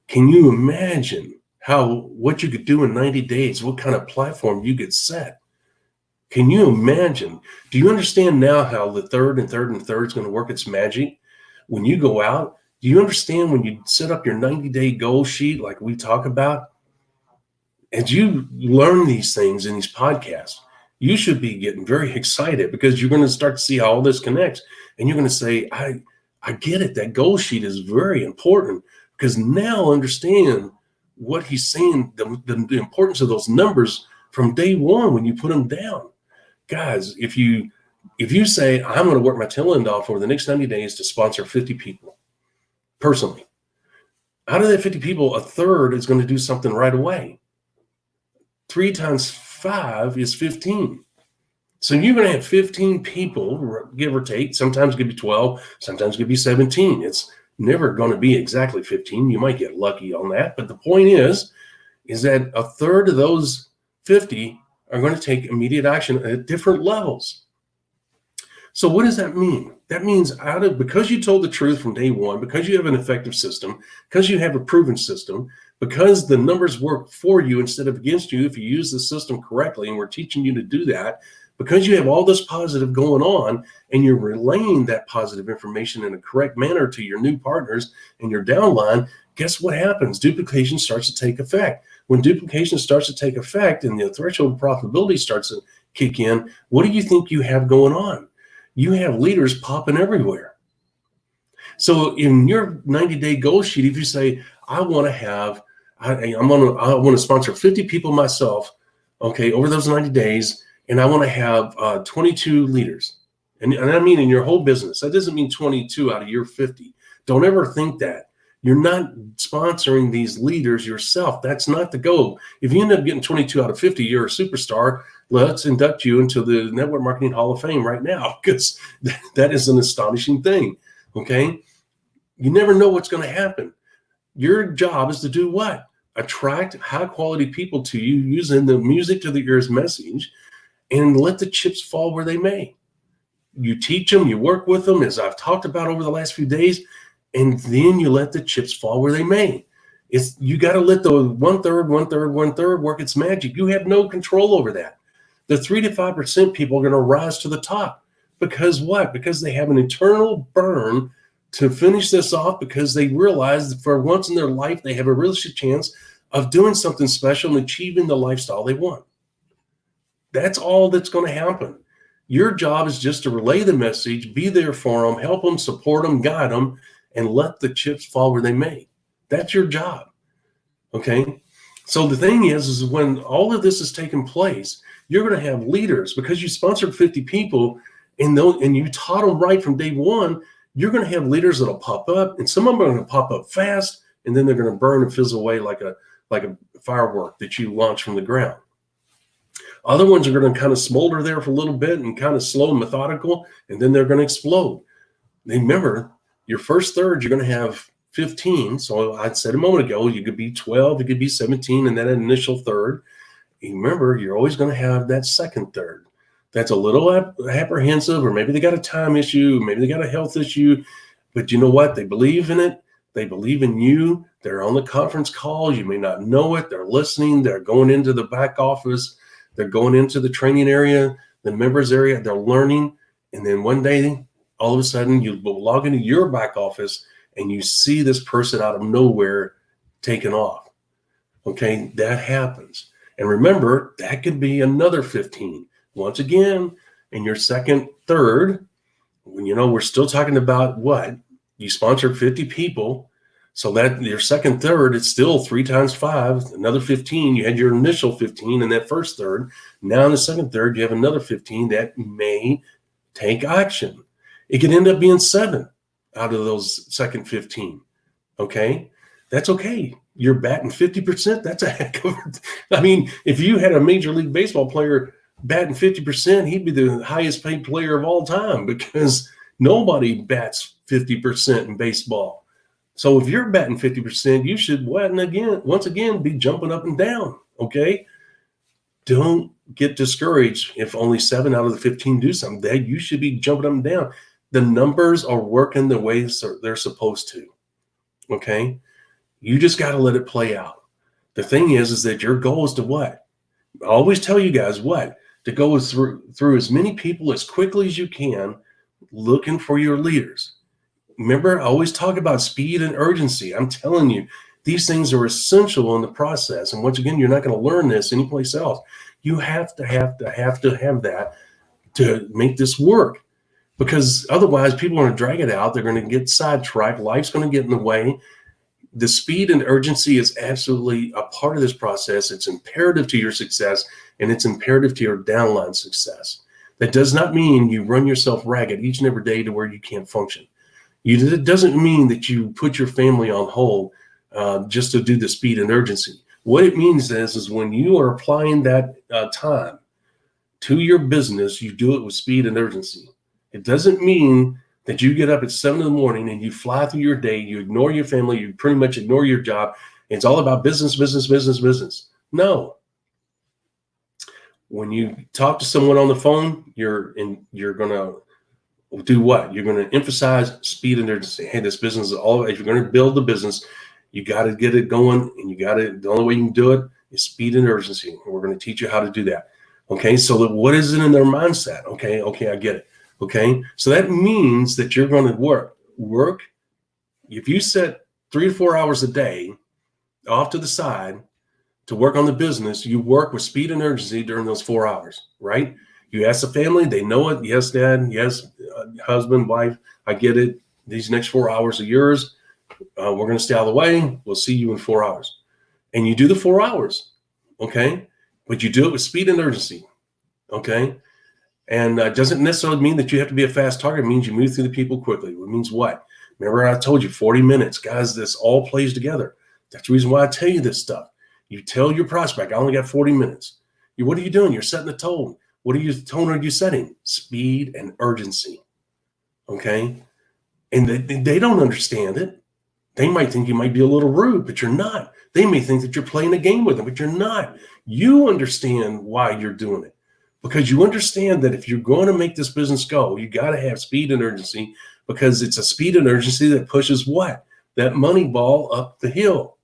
Can you imagine what you could do in 90 days? What kind of platform you could set? Can you imagine? Do you understand now how the third and third and third is going to work its magic? When you go out, do you understand when you set up your 90-day goal sheet like we talk about? As you learn these things in these podcasts, you should be getting very excited because you're going to start to see how all this connects. And you're going to say, I get it. That goal sheet is very important because now I understand what he's saying, the importance of those numbers from day one when you put them down. Guys, if you say, I'm going to work my tail end off over the next 90 days to sponsor 50 people personally, out of that 50 people, a third is going to do something right away. 3 times 5 is 15. So you're going to have 15 people, give or take. Sometimes it could be 12, sometimes it could be 17. It's never going to be exactly 15. You might get lucky on that. But the point is that a third of those 50 are going to take immediate action at different levels. So what does that mean? That means because you told the truth from day one, because you have an effective system, because you have a proven system, because the numbers work for you instead of against you if you use the system correctly, and we're teaching you to do that, because you have all this positive going on and you're relaying that positive information in a correct manner to your new partners and your downline, guess what happens? Duplication starts to take effect. When duplication starts to take effect and the threshold of profitability starts to kick in, what do you think you have going on? You have leaders popping everywhere. So in your 90-day goal sheet, if you say, I want to sponsor 50 people myself, okay, over those 90 days, and I want to have 22 leaders. And I mean in your whole business. That doesn't mean 22 out of your 50. Don't ever think that. You're not sponsoring these leaders yourself. That's not the goal. If you end up getting 22 out of 50, you're a superstar. Let's induct you into the Network Marketing Hall of Fame right now, because that is an astonishing thing, okay? You never know what's going to happen. Your job is to do what? Attract high-quality people to you using the music to the ears message, and let the chips fall where they may. You teach them, you work with them, as I've talked about over the last few days, and then you let the chips fall where they may. You got to let the one third work its magic. You have no control over that. The 3 to 5% people are going to rise to the top. Because what? Because they have an internal burn to finish this off, because they realize that for once in their life, they have a realistic chance of doing something special and achieving the lifestyle they want. That's all that's going to happen. Your job is just to relay the message, be there for them, help them, support them, guide them, and let the chips fall where they may. That's your job. Okay? So the thing is when all of this is taking place, you're going to have leaders, because you sponsored 50 people and you taught them right from day one. You're going to have leaders that'll pop up, and some of them are going to pop up fast, and then they're going to burn and fizzle away like a firework that you launch from the ground. Other ones are going to kind of smolder there for a little bit and kind of slow and methodical, and then they're going to explode. Remember, your first third, you're going to have 15. So I said a moment ago, you could be 12, it could be 17, and that initial third. And remember, you're always going to have that second third. That's a little apprehensive, or maybe they got a time issue, maybe they got a health issue, but you know what? They believe in it. They believe in you. They're on the conference call. You may not know it. They're listening. They're going into the back office. They're going into the training area, the members area. They're learning. And then one day all of a sudden you log into your back office and you see this person out of nowhere taking off. Okay, that happens. And remember, that could be another 15. Once again, in your second, third, we're still talking about what? You sponsored 50 people. So that your second, third, it's still 3 times 5, another 15. You had your initial 15 in that first third. Now in the second third, you have another 15 that may take action. It could end up being 7 out of those second 15. Okay, that's okay. You're batting 50%. That's a heck of I mean, if you had a Major League Baseball player batting 50%, he'd be the highest paid player of all time, because nobody bats 50% in baseball. So if you're batting 50%, you should once again be jumping up and down. Okay, don't get discouraged if only 7 out of the 15 do something. That you should be jumping up and down. The numbers are working the way they're supposed to. Okay, you just got to let it play out. The thing is that your goal is to what? I always tell you guys to go through as many people as quickly as you can, looking for your leaders. Remember, I always talk about speed and urgency. I'm telling you, these things are essential in the process. And once again, you're not going to learn this anyplace else. You have to have that to make this work, because otherwise people are going to drag it out. They're going to get sidetracked. Life's going to get in the way. The speed and urgency is absolutely a part of this process. It's imperative to your success, and it's imperative to your downline success. That does not mean you run yourself ragged each and every day to where you can't function. It doesn't mean that you put your family on hold just to do the speed and urgency. What it means is when you are applying that time to your business, you do it with speed and urgency. It doesn't mean that you get up at 7 in the morning and you fly through your day, you ignore your family, you pretty much ignore your job. It's all about business, business, business, business. No. When you talk to someone on the phone, you're going to do what? You're going to emphasize speed and urgency. Hey, this business is all, if you're going to build the business, you got to get it going, and the only way you can do it is speed and urgency. And we're going to teach you how to do that. Okay. So what is it in their mindset? Okay. I get it. Okay. So that means that you're going to work. If you set 3 to 4 hours a day off to the side to work on the business, you work with speed and urgency during those 4 hours, right? You ask the family, they know it. Yes, dad. Yes, husband, wife. I get it. These next 4 hours are yours. We're going to stay out of the way. We'll see you in 4 hours. And you do the 4 hours. Okay. But you do it with speed and urgency. Okay. And doesn't necessarily mean that you have to be a fast target. It means you move through the people quickly. It means what? Remember, I told you 40 minutes. Guys, this all plays together. That's the reason why I tell you this stuff. You tell your prospect, I only got 40 minutes. What are you doing? You're setting the tone. What tone are you setting? Speed and urgency. Okay? And they don't understand it. They might think you might be a little rude, but you're not. They may think that you're playing a game with them, but you're not. You understand why you're doing it. Because you understand that if you're going to make this business go, you got to have speed and urgency, because it's a speed and urgency that pushes what? That money ball up the hill.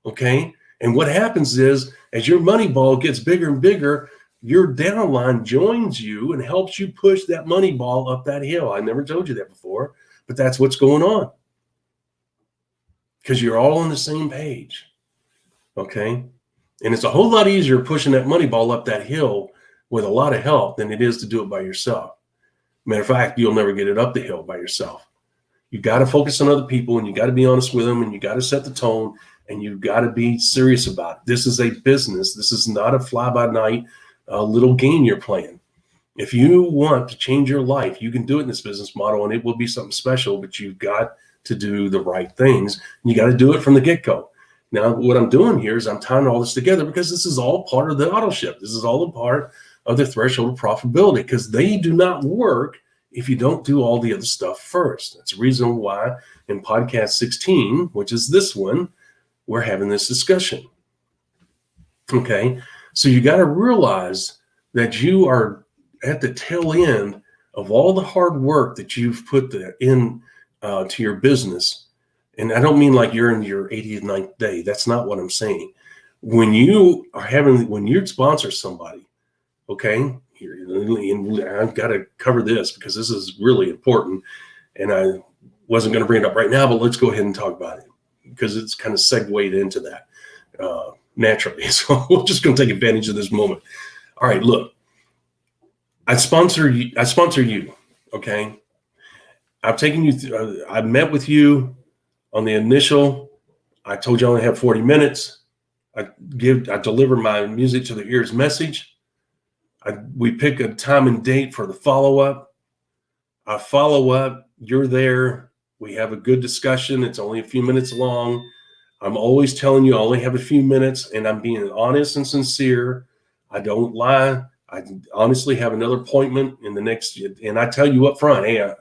Okay? And what happens is, as your money ball gets bigger and bigger, your downline joins you and helps you push that money ball up that hill. I never told you that before, but that's what's going on. Because you're all on the same page. Okay? And it's a whole lot easier pushing that money ball up that hill with a lot of help than it is to do it by yourself. Matter of fact, you'll never get it up the hill by yourself. You got to focus on other people, and you got to be honest with them, and you got to set the tone, and you got to be serious about it. This is a business. This is not a fly-by-night little game you're playing. If you want to change your life, you can do it in this business model, and it will be something special, but you've got to do the right things. You got to do it from the get-go. Now, what I'm doing here is I'm tying all this together, because this is all part of the auto ship. This is all a part of the threshold of profitability, because they do not work if you don't do all the other stuff first. That's the reason why in podcast 16, which is this one, we're having this discussion. Okay, so you got to realize that you are at the tail end of all the hard work that you've put in to your business. And I don't mean like you're in your 89th day. That's not what I'm saying. When you sponsor somebody, okay, here, and I've got to cover this because this is really important. And I wasn't going to bring it up right now, but let's go ahead and talk about it because it's kind of segued into that naturally. So we're just going to take advantage of this moment. All right, look, I sponsor you. Okay. I've taken you I met with you on the initial. I told you I only have 40 minutes. I deliver my music to the ears message. We pick a time and date for the follow-up. I follow up. You're there. We have a good discussion. It's only a few minutes long. I'm always telling you I only have a few minutes, and I'm being honest and sincere. I don't lie. I honestly have another appointment in the next, and I tell you up front, hey,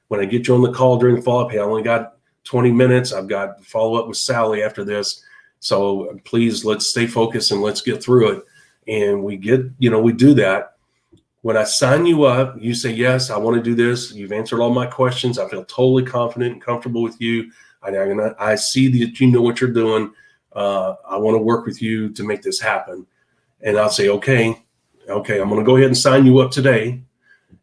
when I get you on the call during the follow-up, hey, I only got 20 minutes. I've got follow-up with Sally after this. So please, let's stay focused and let's get through it. And we do that. When I sign you up, you say, yes, I want to do this. You've answered all my questions. I feel totally confident and comfortable with you. I see that you know what you're doing. I want to work with you to make this happen. And I'll say, okay, I'm going to go ahead and sign you up today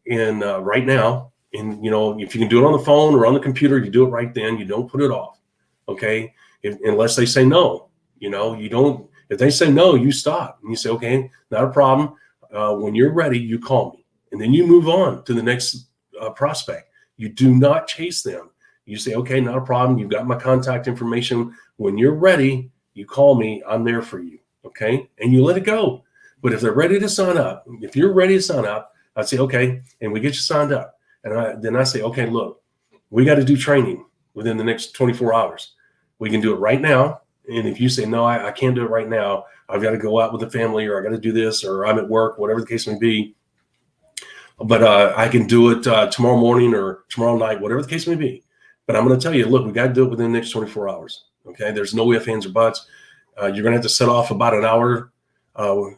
and right now. And, if you can do it on the phone or on the computer, you do it right then. You don't put it off. Okay. Unless they say no, you don't, if they say no, you stop and you say, okay, not a problem. When you're ready, you call me, and then you move on to the next prospect. You do not chase them. You say, okay, not a problem. You've got my contact information. When you're ready, you call me. I'm there for you. Okay. And you let it go. But if they're ready to sign up, if you're ready to sign up, I'd say, okay. And we get you signed up. And then I say, okay, look, we got to do training within the next 24 hours. We can do it right now. And if you say, no, I can't do it right now, I've got to go out with the family, or I got to do this, or I'm at work, whatever the case may be. But I can do it tomorrow morning or tomorrow night, whatever the case may be. But I'm going to tell you, look, we got to do it within the next 24 hours. Okay. There's no ifs, ands, or buts. You're going to have to set off about an hour.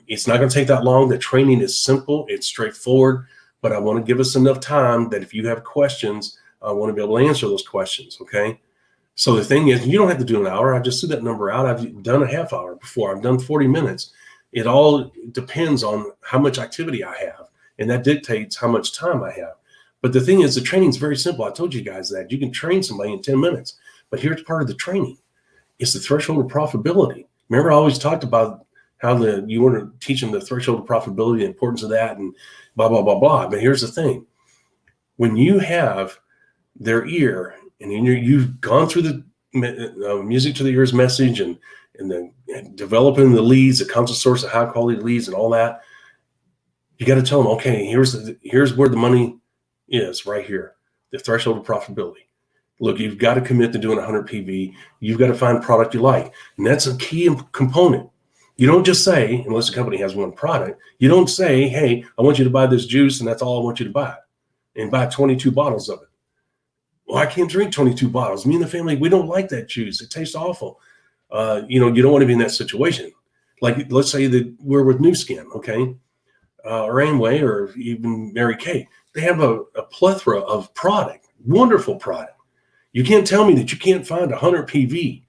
It's not going to take that long. The training is simple. It's straightforward. But I want to give us enough time that if you have questions, I want to be able to answer those questions. Okay. So the thing is, you don't have to do an hour. I just threw that number out. I've done a half hour before. I've done 40 minutes. It all depends on how much activity I have, and that dictates how much time I have. But the thing is, the training is very simple. I told you guys that you can train somebody in 10 minutes. But here's part of the training. It's the threshold of profitability. Remember, I always talked about how you want to teach them the threshold of profitability, the importance of that, and blah, blah, blah, blah. But here's the thing. When you have their ear, and you've gone through the music to the ears message and then developing the leads, the constant source of high quality leads and all that, you got to tell them, okay, here's where the money is right here, the threshold of profitability. Look, you've got to commit to doing 100 PV. You've got to find product you like. And that's a key component. You don't just say, unless the company has one product, you don't say, hey, I want you to buy this juice and that's all I want you to buy, and buy 22 bottles of it. Well, I can't drink 22 bottles. Me and the family, we don't like that juice. It tastes awful. You don't want to be in that situation. Like, let's say that we're with New Skin, okay? Or Amway, or even Mary Kay. They have a plethora of product, wonderful product. You can't tell me that you can't find 100 PV,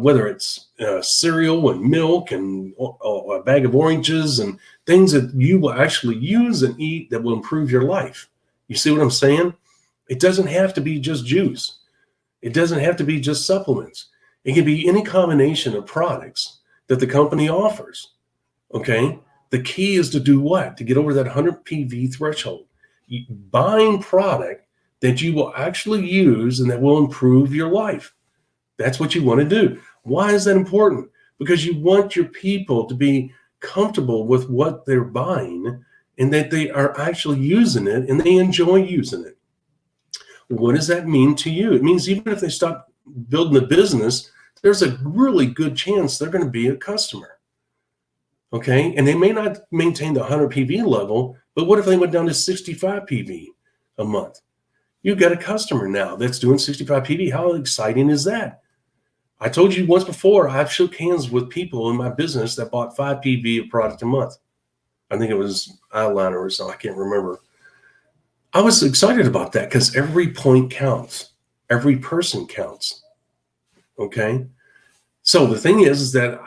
whether it's cereal and milk and a bag of oranges and things that you will actually use and eat that will improve your life. You see what I'm saying? It doesn't have to be just juice. It doesn't have to be just supplements. It can be any combination of products that the company offers. Okay. The key is to do what? To get over that 100 PV threshold. Buying product that you will actually use and that will improve your life. That's what you want to do. Why is that important? Because you want your people to be comfortable with what they're buying and that they are actually using it and they enjoy using it. What does that mean to you? It means even if they stop building the business, there's a really good chance they're going to be a customer. Okay. And they may not maintain the 100 PV level, but what if they went down to 65 PV a month? You've got a customer now that's doing 65 PV. How exciting is that? I told you once before, I've shook hands with people in my business that bought 5 PV of product a month. I think it was eyeliner or something. I can't remember. I was excited about that because every point counts. Every person counts. Okay. So the thing is that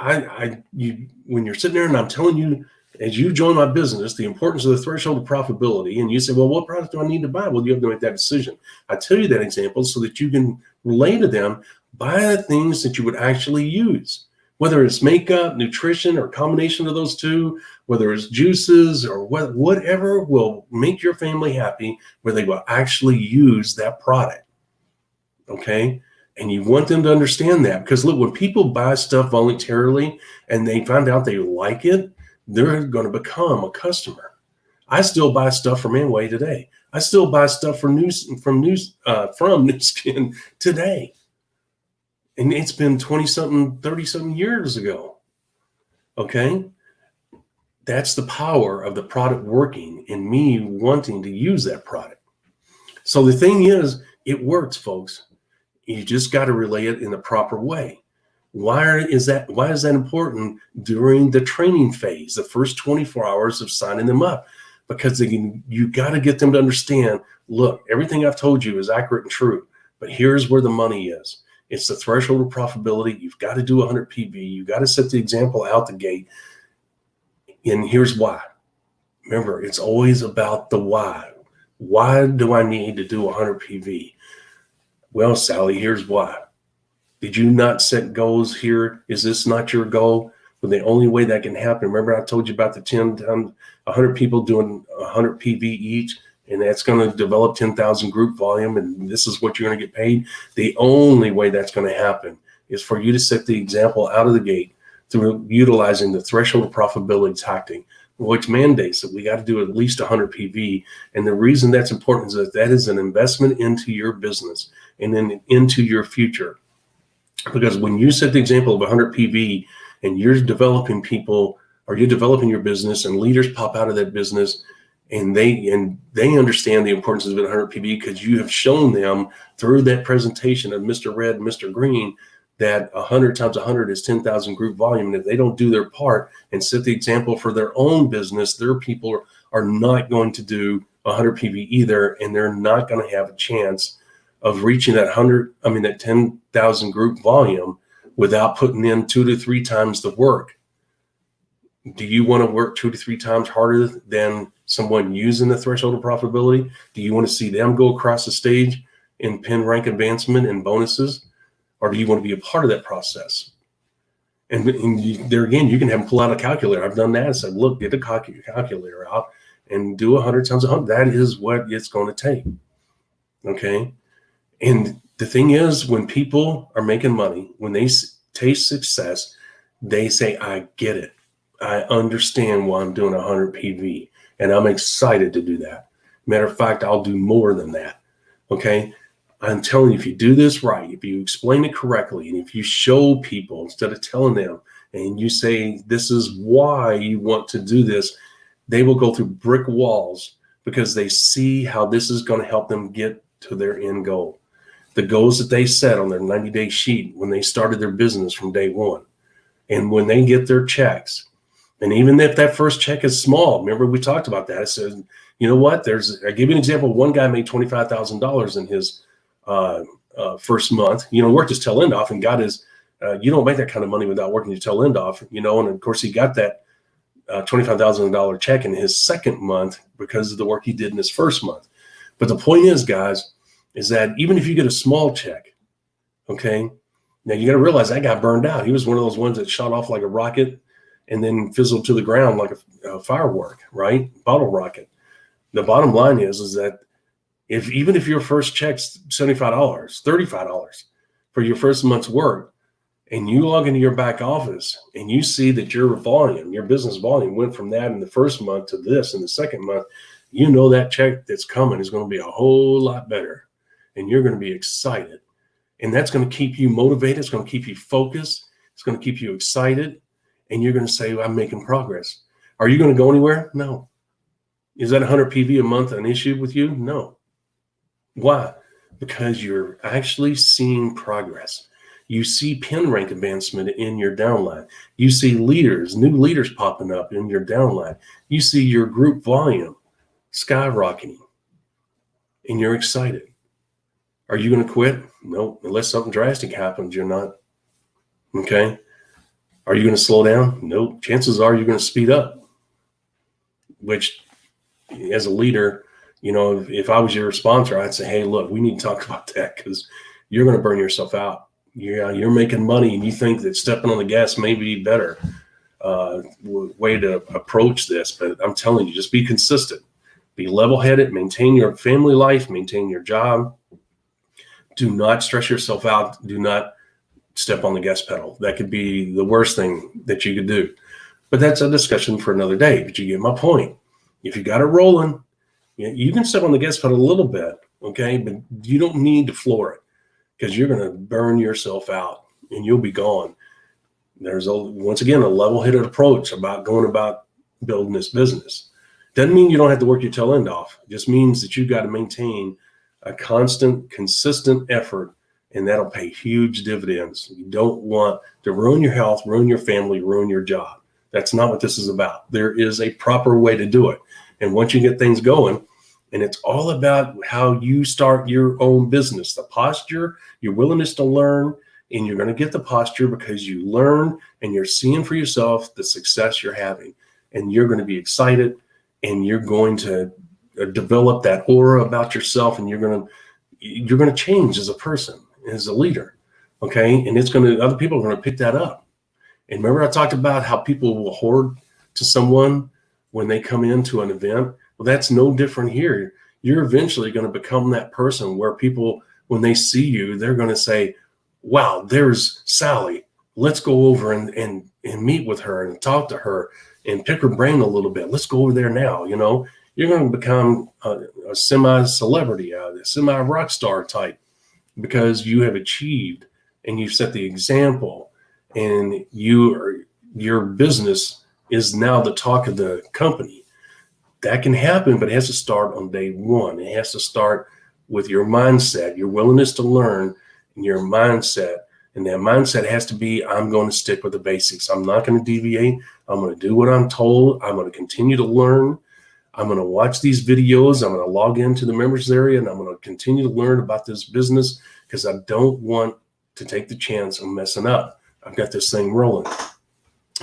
when you're sitting there and I'm telling you as you join my business, the importance of the threshold of profitability, and you say, well, what product do I need to buy? Well, you have to make that decision. I tell you that example so that you can relate to them, buy the things that you would actually use, whether it's makeup, nutrition, or a combination of those two, whether it's juices or whatever will make your family happy, where they will actually use that product. Okay. And you want them to understand that, because look, when people buy stuff voluntarily and they find out they like it, they're going to become a customer. I still buy stuff from Amway today. I still buy stuff from Nu Skin today. And it's been 20-something, 30-something years ago. Okay. That's the power of the product working and me wanting to use that product. So the thing is, it works, folks. You just got to relay it in the proper way. Why is that important during the training phase, the first 24 hours of signing them up? Because you got to get them to understand, look, everything I've told you is accurate and true, but here's where the money is. It's the threshold of profitability. You've got to do 100 PV. You've got to set the example out the gate. And here's why. Remember, it's always about the why. Why do I need to do 100 PV? Well, Sally, here's why. Did you not set goals here? Is this not your goal? Well, the only way that can happen, remember I told you about the 10 times 100 people doing 100 PV each, and that's going to develop 10,000 group volume, and this is what you're going to get paid. The only way that's going to happen is for you to set the example out of the gate through utilizing the threshold of profitability tactic, which mandates that we got to do at least 100 PV. And the reason that's important is that is an investment into your business and then into your future. Because when you set the example of 100 PV and you're developing people, or you're developing your business, and leaders pop out of that business, and they understand the importance of 100 PV because you have shown them through that presentation of Mr. Red and Mr. Green that 100 times 100 is 10,000 group volume. And if they don't do their part and set the example for their own business, their people are not going to do 100 PV either, and they're not going to have a chance of reaching that 10,000 group volume without putting in 2 to 3 times the work. Do you want to work 2 to 3 times harder than someone using the threshold of profitability? Do you want to see them go across the stage in pin rank advancement and bonuses? Or do you want to be a part of that process? And there again, you can have them pull out a calculator. I've done that. I said, look, get a calculator out and do 100 times 100. That is what it's going to take. Okay. And the thing is, when people are making money, when they taste success, they say, I get it. I understand why I'm doing 100 PV, and I'm excited to do that. Matter of fact, I'll do more than that. Okay. I'm telling you, if you do this right, if you explain it correctly, and if you show people instead of telling them, and you say, this is why you want to do this, they will go through brick walls because they see how this is going to help them get to their end goal. The goals that they set on their 90-day sheet when they started their business from day one. And when they get their checks, and even if that first check is small, remember we talked about that. I said, you know what? I give you an example. One guy made $25,000 in his first month, worked his tail end off and got his, you don't make that kind of money without working your tail end off, and of course he got that $25,000 check in his second month because of the work he did in his first month. But the point is, guys, is that even if you get a small check, okay, now you got to realize that guy burned out. He was one of those ones that shot off like a rocket and then fizzled to the ground like a firework, right? Bottle rocket. The bottom line is that even if your first check's $75, $35 for your first month's work, and you log into your back office and you see that your business volume went from that in the first month to this in the second month, that check that's coming is going to be a whole lot better, and you're going to be excited. And that's going to keep you motivated. It's going to keep you focused. It's going to keep you excited. And you're going to say, well, I'm making progress. Are you going to go anywhere? No. Is that 100 PV a month an issue with you? No. Why? Because you're actually seeing progress. You see pin rank advancement in your downline. You see new leaders popping up in your downline. You see your group volume skyrocketing, and you're excited. Are you going to quit? No, unless something drastic happens, you're not. Okay. Are you going to slow down? No. Chances are you're going to speed up. which as a leader, if I was your sponsor, I'd say, hey, look, we need to talk about that because you're going to burn yourself out. You're making money and you think that stepping on the gas may be better way to approach this. But I'm telling you, just be consistent, be level-headed, maintain your family life, maintain your job. Do not stress yourself out. Do not step on the gas pedal. That could be the worst thing that you could do. But that's a discussion for another day. But you get my point. If you got it rolling, you can step on the gas pedal a little bit, okay? But you don't need to floor it because you're going to burn yourself out and you'll be gone. There's, once again, a level-headed approach about going about building this business. Doesn't mean you don't have to work your tail end off. It just means that you've got to maintain a constant, consistent effort, and that'll pay huge dividends. You don't want to ruin your health, ruin your family, ruin your job. That's not what this is about. There is a proper way to do it. And once you get things going, and it's all about how you start your own business, the posture, your willingness to learn, and you're going to get the posture because you learn and you're seeing for yourself the success you're having. And you're going to be excited and you're going to develop that aura about yourself, and you're going to change as a person, as a leader. Okay. And other people are going to pick that up. And remember, I talked about how people will hoard to someone when they come into an event. Well, that's no different here. You're eventually going to become that person where people, when they see you, they're going to say, wow, there's Sally. Let's go over and meet with her and talk to her and pick her brain a little bit. Let's go over there now. You're going to become a semi-celebrity, a semi-rock star type because you have achieved and you've set the example, and your business is now the talk of the company. That can happen, but it has to start on day one. It has to start with your mindset, your willingness to learn, and your mindset. And that mindset has to be, I'm going to stick with the basics. I'm not going to deviate. I'm going to do what I'm told. I'm going to continue to learn. I'm going to watch these videos. I'm going to log into the members area, and I'm going to continue to learn about this business because I don't want to take the chance of messing up. I've got this thing rolling.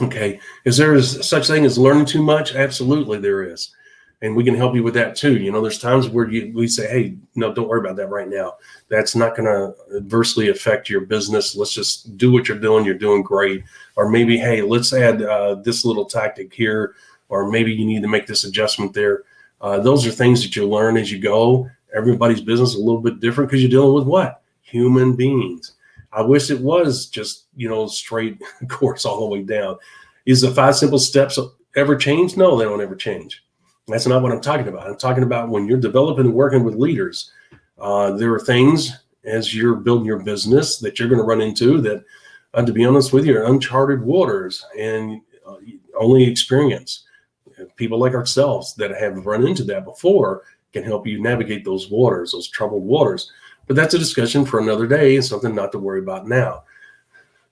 Okay. Is there such thing as learning too much? Absolutely there is. And we can help you with that too. There's times where we say, hey, no, don't worry about that right now. That's not going to adversely affect your business. Let's just do what you're doing. You're doing great. Or maybe, hey, let's add this little tactic here. Or maybe you need to make this adjustment there. Those are things that you learn as you go. Everybody's business is a little bit different because you're dealing with what? Human beings. I wish it was just, straight course all the way down. Is the 5 simple steps ever change? No, they don't ever change. That's not what I'm talking about. I'm talking about when you're developing and working with leaders, there are things as you're building your business that you're going to run into that, to be honest with you, are uncharted waters and only experience. People like ourselves that have run into that before can help you navigate those waters, those troubled waters. But that's a discussion for another day and something not to worry about now.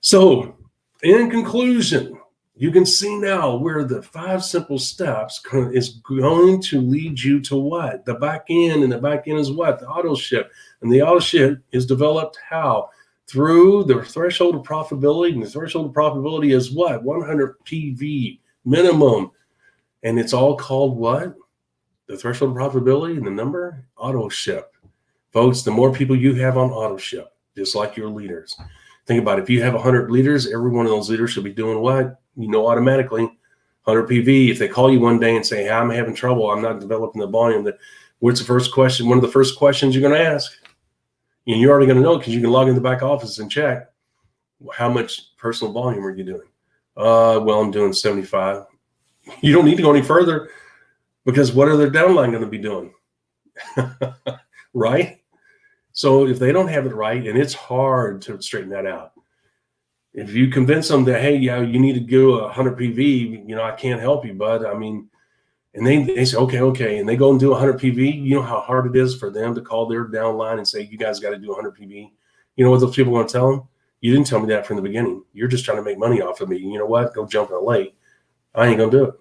So in conclusion, you can see now where the 5 simple steps is going to lead you to what? The back end, and the back end is what? The auto ship. And the auto ship is developed how? Through the threshold of profitability. And the threshold of profitability is what? 100 PV minimum. And it's all called what? The threshold of profitability and the number? Auto ship. Folks, the more people you have on auto ship, just like your leaders. Think about it. If you have 100 leaders, every one of those leaders should be doing what? Automatically 100 PV. If they call you one day and say, hey, I'm having trouble, I'm not developing the volume, what's the first question? One of the first questions you're going to ask. And you're already going to know because you can log in the back office and check how much personal volume are you doing? Well, I'm doing 75. You don't need to go any further because what are their downline going to be doing? Right? So if they don't have it right, and it's hard to straighten that out. If you convince them that, hey, yeah, you need to go 100 PV, I can't help you, bud. And they say, okay. And they go and do 100 PV. You know how hard it is for them to call their downline and say, you guys got to do 100 PV. You know what those people want to tell them? You didn't tell me that from the beginning. You're just trying to make money off of me. You know what? Go jump in a lake. I ain't going to do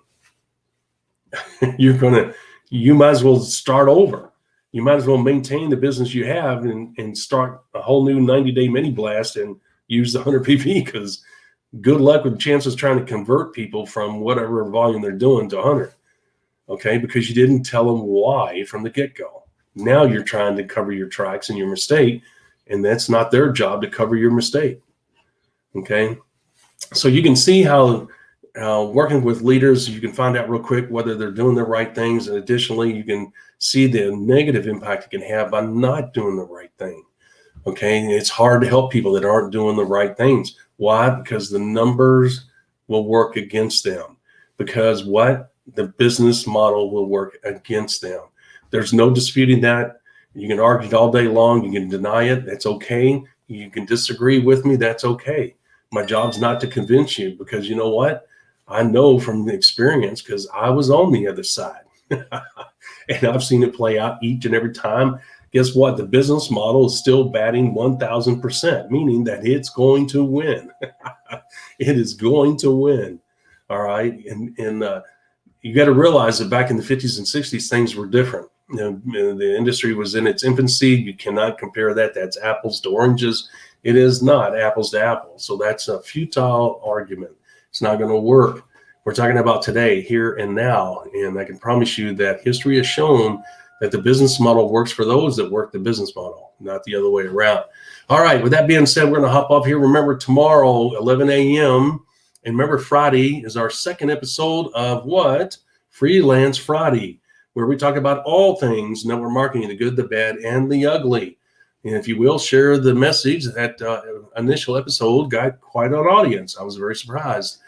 it. You might as well start over. You might as well maintain the business you have and start a whole new 90-day mini blast and use the 100 PV, because good luck with chances trying to convert people from whatever volume they're doing to 100. okay, because you didn't tell them why from the get-go. Now you're trying to cover your tracks and your mistake, and that's not their job to cover your mistake, okay? So you can see how working with leaders, you can find out real quick whether they're doing the right things. And additionally, you can see the negative impact it can have by not doing the right thing. Okay. And it's hard to help people that aren't doing the right things. Why? Because the numbers will work against them. Because what? The business model will work against them. There's no disputing that. You can argue it all day long. You can deny it. That's okay. You can disagree with me. That's okay. My job's not to convince you, because you know what? I know from experience, because I was on the other side. And I've seen it play out each and every time. Guess what? The business model is still batting 1,000%, meaning that it's going to win. It is going to win. All right. And you got to realize that back in the 50s and 60s, things were different. The industry was in its infancy. You cannot compare that. That's apples to oranges. It is not apples to apples. So that's a futile argument. It's not going to work. We're talking about today, here and now. And I can promise you that history has shown that the business model works for those that work the business model, not the other way around. All right. With that being said, we're going to hop off here. Remember, tomorrow, 11 a.m. And remember, Friday is our second episode of what? Freelance Friday, where we talk about all things network marketing, the good, the bad, and the ugly. And if you will, share the message. That initial episode got quite an audience. I was very surprised.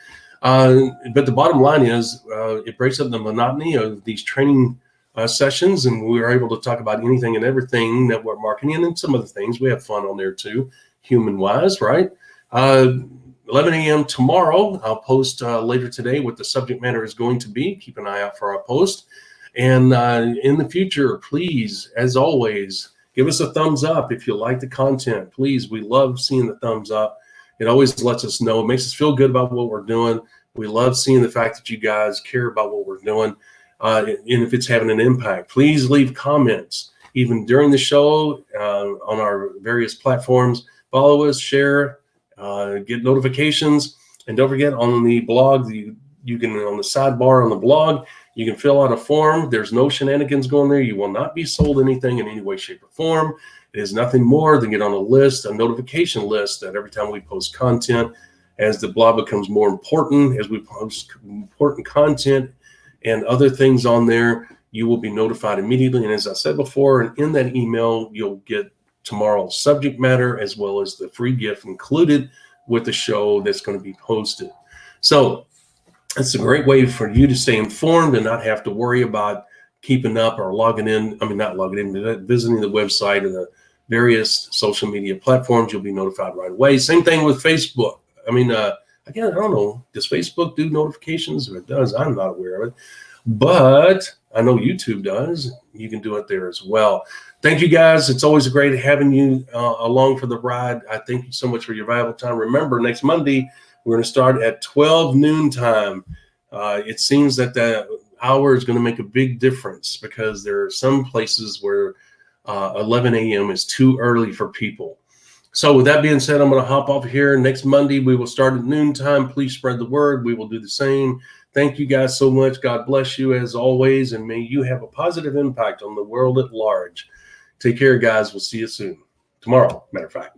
But the bottom line is it breaks up the monotony of these training sessions, and we were able to talk about anything and everything network marketing, and some other things. We have fun on there too, human-wise, right? 11 a.m. tomorrow. I'll post later today what the subject matter is going to be. Keep an eye out for our post. And in the future, please, as always, give us a thumbs up if you like the content. Please, we love seeing the thumbs up. It always lets us know. It makes us feel good about what we're doing. We love seeing the fact that you guys care about what we're doing. And if it's having an impact, please leave comments, even during the show on our various platforms. Follow us, share, get notifications. And don't forget, on the blog, you can, on the sidebar on the blog, you can fill out a form. There's no shenanigans going there. You will not be sold anything in any way, shape, or form. It is nothing more than get on a list, a notification list, that every time we post content, as the blog becomes more important, as we post important content and other things on there, you will be notified immediately. And as I said before, and in that email, you'll get tomorrow's subject matter as well as the free gift included with the show that's going to be posted. So it's a great way for you to stay informed and not have to worry about keeping up or logging in. I mean, not logging in, but visiting the website and the various social media platforms. You'll be notified right away. Same thing with Facebook. I mean, again, I don't know. Does Facebook do notifications? If it does, I'm not aware of it. But I know YouTube does. You can do it there as well. Thank you, guys. It's always great having you along for the ride. I thank you so much for your valuable time. Remember, next Monday, we're going to start at 12 noon time. It seems that the hour is going to make a big difference, because there are some places where 11 a.m. is too early for people. So with that being said, I'm going to hop off here. Next Monday, we will start at noontime. Please spread the word. We will do the same. Thank you guys so much. God bless you as always, and may you have a positive impact on the world at large. Take care, guys. We'll see you soon. Tomorrow, matter of fact.